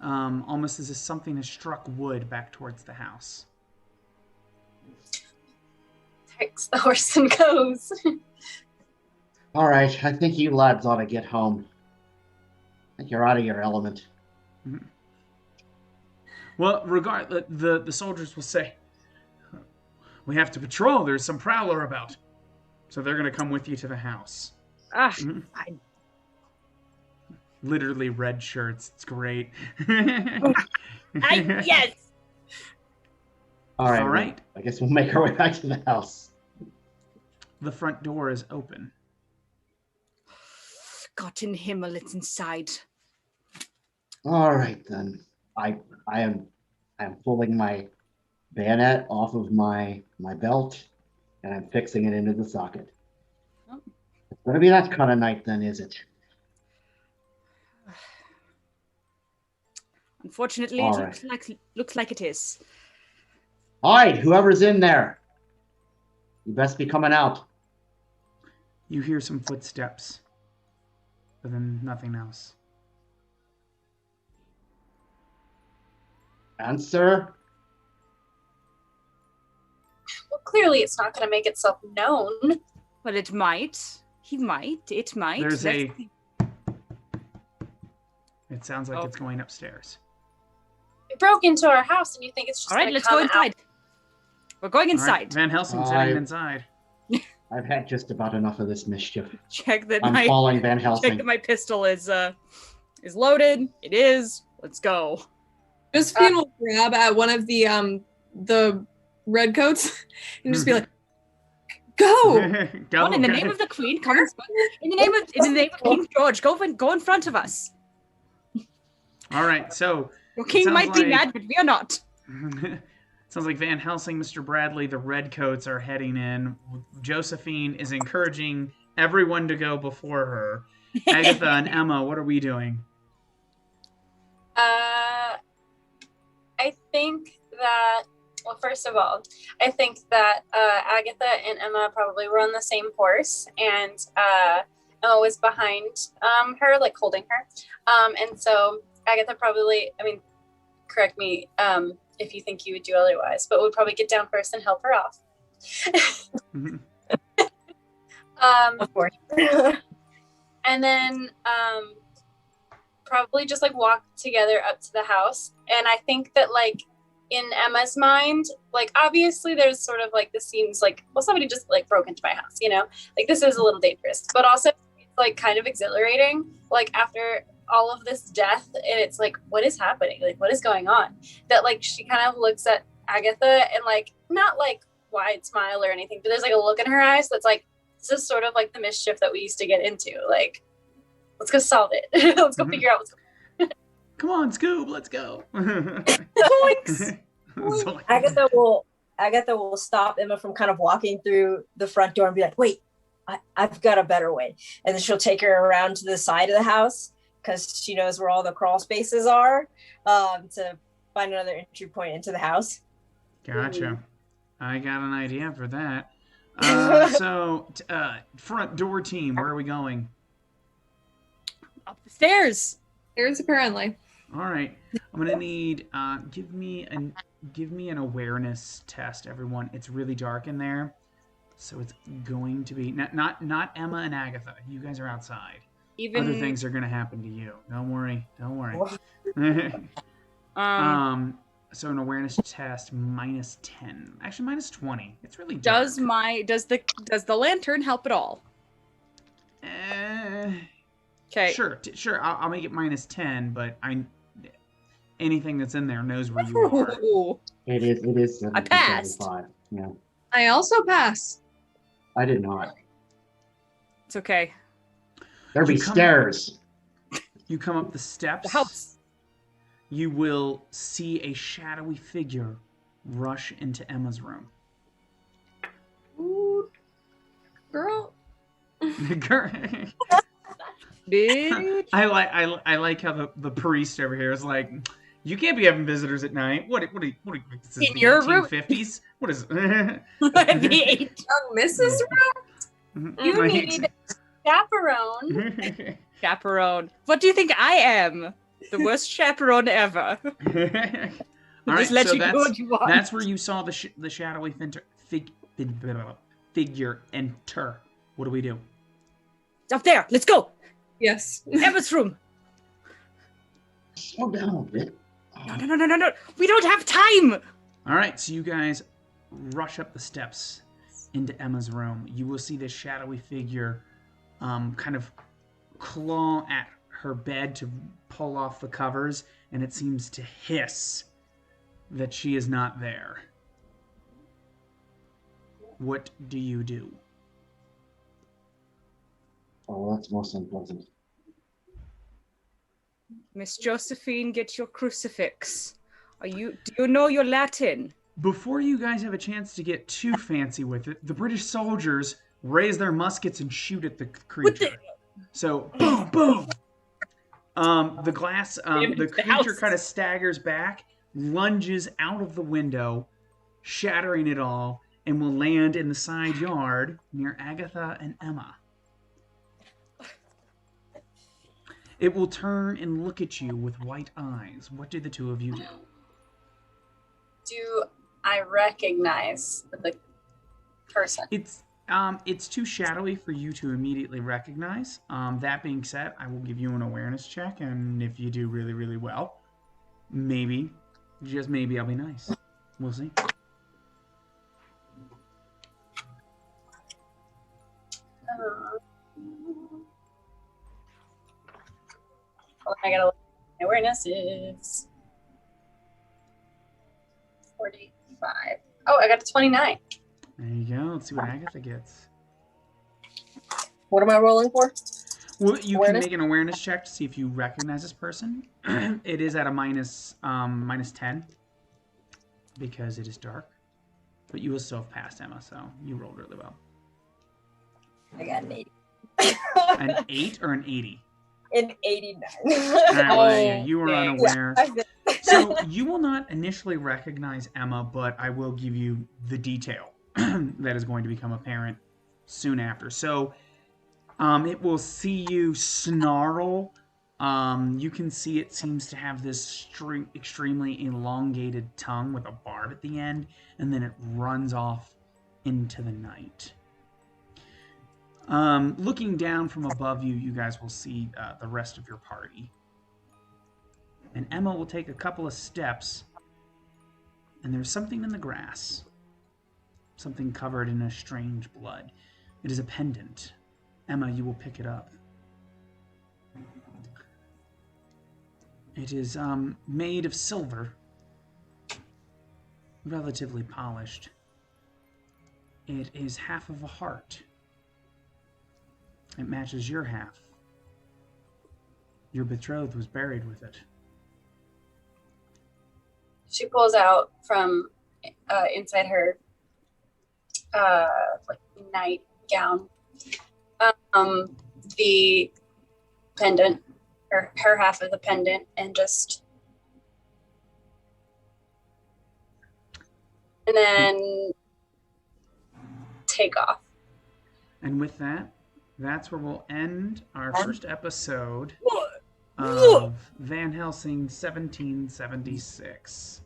Speaker 3: almost as if something has struck wood back towards the house.
Speaker 7: Takes the horse and goes.
Speaker 5: All right, I think you lads ought to get home. I think you're out of your element.
Speaker 3: Mm-hmm. Well, regardless, the soldiers will say, "We have to patrol. There's some prowler about." So they're going to come with you to the house.
Speaker 6: Fine.
Speaker 3: Literally red shirts. It's great.
Speaker 6: Yes.
Speaker 5: All right.
Speaker 3: All right.
Speaker 5: I guess we'll make our way back to the house.
Speaker 3: The front door is open.
Speaker 6: God in Himmel, it's inside.
Speaker 5: All right then. I am pulling my bayonet off of my belt, and I'm fixing it into the socket.
Speaker 6: Oh.
Speaker 5: It's gonna be that kind of night then, is it?
Speaker 6: Unfortunately,
Speaker 5: All
Speaker 6: it looks like it is.
Speaker 5: All right, whoever's in there, you best be coming out.
Speaker 3: You hear some footsteps, but then nothing else.
Speaker 5: Answer.
Speaker 7: Well, clearly it's not going to make itself known.
Speaker 6: Well, it might. He might. It might.
Speaker 3: There's
Speaker 6: Let's-
Speaker 3: It sounds like it's going upstairs.
Speaker 7: It broke into our house, and you think it's just
Speaker 6: All right,
Speaker 7: gonna
Speaker 6: let's
Speaker 7: come
Speaker 6: go inside.
Speaker 7: out.
Speaker 6: We're going
Speaker 3: All right,
Speaker 6: inside.
Speaker 3: Van Helsing's heading inside.
Speaker 5: I've had just about enough of this mischief.
Speaker 6: Check that
Speaker 5: I'm
Speaker 6: my
Speaker 5: following Van
Speaker 6: check
Speaker 5: Helsing.
Speaker 6: that my pistol is loaded. It is. Let's go.
Speaker 4: Josephine will grab at one of the redcoats and just be like, "Go!"
Speaker 3: Go.
Speaker 6: What in the name of the Queen? Come in the name of King George. Go in front of us.
Speaker 3: All right, so
Speaker 6: Your king
Speaker 3: sounds
Speaker 6: might be
Speaker 3: like-
Speaker 6: mad, but we are not.
Speaker 3: sounds like Van Helsing, Mr. Bradley, the Redcoats are heading in. Josephine is encouraging everyone to go before her. Agatha and Emma, what are we doing?
Speaker 7: I think that, well, first of all, I think that Agatha and Emma probably were on the same horse, and Emma was behind her, like holding her. And so Agatha probably, I mean, correct me if you think you would do otherwise, but would probably get down first and help her off.
Speaker 8: Of course.
Speaker 7: And then probably just like walk together up to the house. And I think that like in Emma's mind, like obviously there's sort of like this seems like, well, somebody just like broke into my house, you know, like this is a little dangerous, but also it's like kind of exhilarating, like after all of this death, and it's like, what is happening? Like, what is going on? That like she kind of looks at Agatha and like not like wide smile or anything, but there's like a look in her eyes that's like, this is sort of like the mischief that we used to get into. Like, let's go solve it. Let's go figure out what's going on.
Speaker 3: Come on, Scoob, let's go.
Speaker 6: Zoinks.
Speaker 3: Zoinks.
Speaker 8: Agatha will stop Emma from kind of walking through the front door and be like, wait, I've got a better way. And then she'll take her around to the side of the house because she knows where all the crawl spaces are to find another entry point into the house.
Speaker 3: Gotcha. I got an idea for that. So, front door team, where are we going?
Speaker 6: Up the stairs.
Speaker 4: There's apparently.
Speaker 3: All right, I'm gonna need give me an awareness test, everyone. It's really dark in there, so it's going to be not Emma and Agatha. You guys are outside.
Speaker 6: Even
Speaker 3: Other things are gonna happen to you. Don't worry. So an awareness test -10, actually -20. It's really dark.
Speaker 6: does the lantern help at all? Okay.
Speaker 3: Sure. I'll make it -10, but anything that's in there knows where you are.
Speaker 6: Ooh.
Speaker 5: It is.
Speaker 6: I passed.
Speaker 5: 1775. Yeah,
Speaker 4: I also pass.
Speaker 5: I did not.
Speaker 6: It's okay.
Speaker 5: There be
Speaker 3: You come-
Speaker 5: stairs.
Speaker 3: You come up the steps.
Speaker 6: The house.
Speaker 3: You will see a shadowy figure rush into Emma's room.
Speaker 4: Ooh, girl.
Speaker 6: Bitch.
Speaker 3: I like how the priest over here is like, you can't be having visitors at night. What this is
Speaker 6: In
Speaker 3: the
Speaker 6: your room?
Speaker 3: 1850s? What is it?
Speaker 6: The eight.
Speaker 4: Young Mrs. Room?
Speaker 7: You need a chaperone.
Speaker 6: Chaperone. What do you think I am? The worst chaperone ever.
Speaker 3: All right,
Speaker 6: Just let
Speaker 3: so
Speaker 6: you do what you want.
Speaker 3: that's where you saw the shadowy figure enter. What do we do?
Speaker 6: Up there. Let's go.
Speaker 4: Yes.
Speaker 6: Emma's room.
Speaker 5: Slow down a bit.
Speaker 6: No. We don't have time.
Speaker 3: All right, so you guys rush up the steps into Emma's room. You will see this shadowy figure kind of claw at her bed to pull off the covers, and it seems to hiss that she is not there. What do you do?
Speaker 5: Oh, that's most unpleasant.
Speaker 6: Miss Josephine, get your crucifix. Do you know your Latin?
Speaker 3: Before you guys have a chance to get too fancy with it, the British soldiers raise their muskets and shoot at the creature. So, boom, boom. The creature kind of staggers back, lunges out of the window, shattering it all, and will land in the side yard near Agatha and Emma. It will turn and look at you with white eyes. What do the two of you do?
Speaker 7: Do I recognize the person?
Speaker 3: It's too shadowy for you to immediately recognize. That being said, I will give you an awareness check, and if you do really, really well, maybe, just maybe, I'll be nice. We'll see.
Speaker 7: I gotta look. My awareness is 45. Oh, I got a 29.
Speaker 3: There you go. Let's see what Agatha gets.
Speaker 8: What am I rolling for?
Speaker 3: Well, you
Speaker 8: Awareness?
Speaker 3: can make an awareness check to see if you recognize this person. It is at a minus 10 because it is dark. But you will still have passed Emma, so you rolled really well.
Speaker 8: I got an 80.
Speaker 3: An 8 or an 80?
Speaker 8: An 89.
Speaker 3: All right, well, yeah,
Speaker 6: Oh,
Speaker 3: you were
Speaker 6: dang.
Speaker 3: unaware.
Speaker 8: Yeah,
Speaker 3: So you will not initially recognize Emma, but I will give you the detail that is going to become apparent soon after. So it will see you snarl. You can see it seems to have this extremely elongated tongue with a barb at the end, and then it runs off into the night. Looking down from above you, you guys will see the rest of your party. And Emma will take a couple of steps, and there's something in the grass. Something covered in a strange blood. It is a pendant. Emma, you will pick it up. It is made of silver, relatively polished. It is half of a heart. It matches your half. Your betrothed was buried with it.
Speaker 7: She pulls out from inside her like nightgown the pendant, her half of the pendant, and then take off.
Speaker 3: And with that, that's where we'll end our first episode of Van Helsing 1776.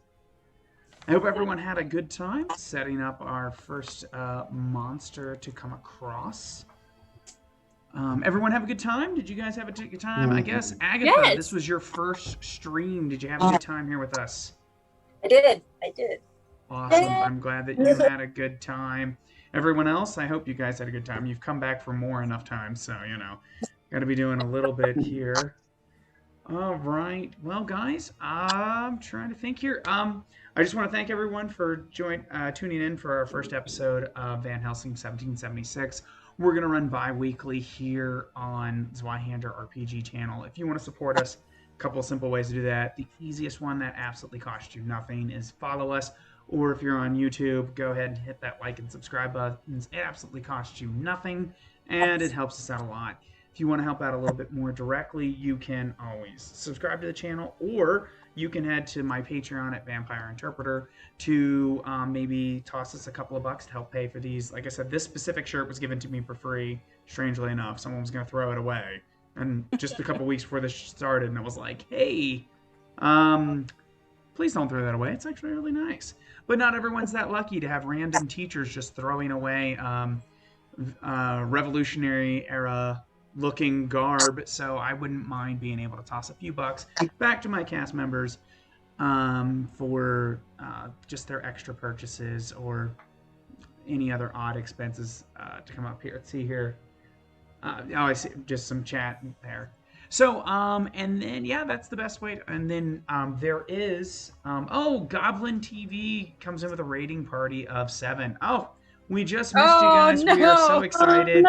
Speaker 3: I hope everyone had a good time setting up our first monster to come across. Everyone have a good time? Did you guys have a good time? I guess, Agatha,
Speaker 7: Yes.
Speaker 3: This was your first stream. Did you have a good time here with us?
Speaker 8: I did.
Speaker 3: Awesome. I'm glad that you had a good time. Everyone else, I hope you guys had a good time. You've come back for more enough time, so, got to be doing a little bit here. All right. Well, guys, I'm trying to think here. I just want to thank everyone for tuning in for our first episode of Van Helsing 1776. We're going to run bi-weekly here on Zweihander RPG channel. If you want to support us, a couple of simple ways to do that. The easiest one that absolutely costs you nothing is follow us. Or if you're on YouTube, go ahead and hit that like and subscribe buttons. It absolutely costs you nothing, and it helps us out a lot. If you want to help out a little bit more directly, you can always subscribe to the channel, or you can head to my Patreon at Vampire Interpreter to maybe toss us a couple of bucks to help pay for these. Like I said, this specific shirt was given to me for free, strangely enough. Someone was going to throw it away. And just a couple weeks before this started, and I was like, hey, please don't throw that away. It's actually really nice. But not everyone's that lucky to have random teachers just throwing away Revolutionary era looking garb, so I wouldn't mind being able to toss a few bucks back to my cast members for just their extra purchases or any other odd expenses to come up here. Let's see here. I see just some chat there. So, and then, yeah, that's the best way. And then there is, Goblin TV comes in with a rating party of 7. Oh, we just missed you guys.
Speaker 6: No.
Speaker 3: We are so excited.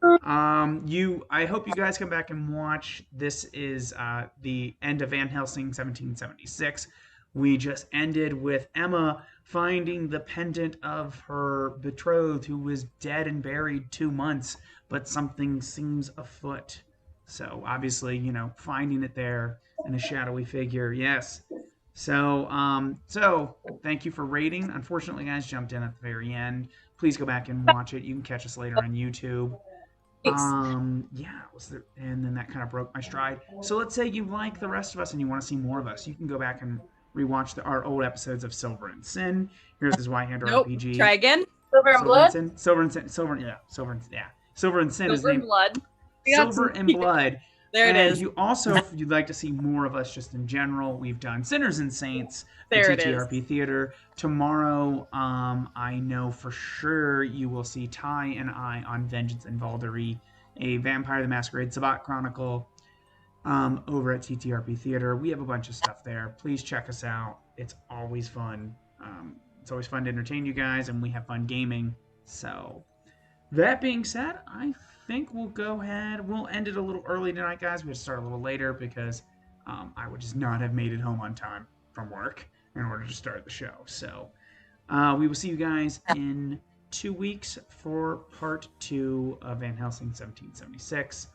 Speaker 6: Oh,
Speaker 3: I hope you guys come back and watch. This is the end of Van Helsing 1776. We just ended with Emma finding the pendant of her betrothed who was dead and buried 2 months, but something seems afoot. So obviously, finding it there in a shadowy figure. Yes. So thank you for rating. Unfortunately, guys jumped in at the very end. Please go back and watch it. You can catch us later on YouTube. And then that kind of broke my stride. So let's say you like the rest of us and you want to see more of us. You can go back and rewatch our old episodes of Silver and Sin. Here's this Zweihander RPG.
Speaker 6: Try again.
Speaker 7: Silver and blood.
Speaker 3: Silver and Sin is
Speaker 6: Silver and
Speaker 3: named
Speaker 6: blood.
Speaker 3: Silver and Blood.
Speaker 6: There it
Speaker 3: And
Speaker 6: is.
Speaker 3: you also, if you'd like to see more of us just in general, we've done Sinners and Saints,
Speaker 6: There
Speaker 3: the
Speaker 6: it is.
Speaker 3: TTRP Theater. Tomorrow, I know for sure you will see Ty and I on Vengeance and Valdery, a Vampire the Masquerade Sabbat Chronicle. over at TTRP Theater. We have a bunch of stuff there. Please check us out. It's always fun. It's always fun to entertain you guys, and we have fun gaming. So, that being said, I think we'll go ahead. We'll end it a little early tonight, guys. We'll start a little later because I would just not have made it home on time from work in order to start the show. So, we will see you guys in 2 weeks for part 2 of Van Helsing 1776.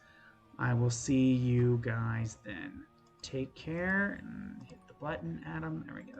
Speaker 3: I will see you guys then. Take care and hit the button, Adam. There we go.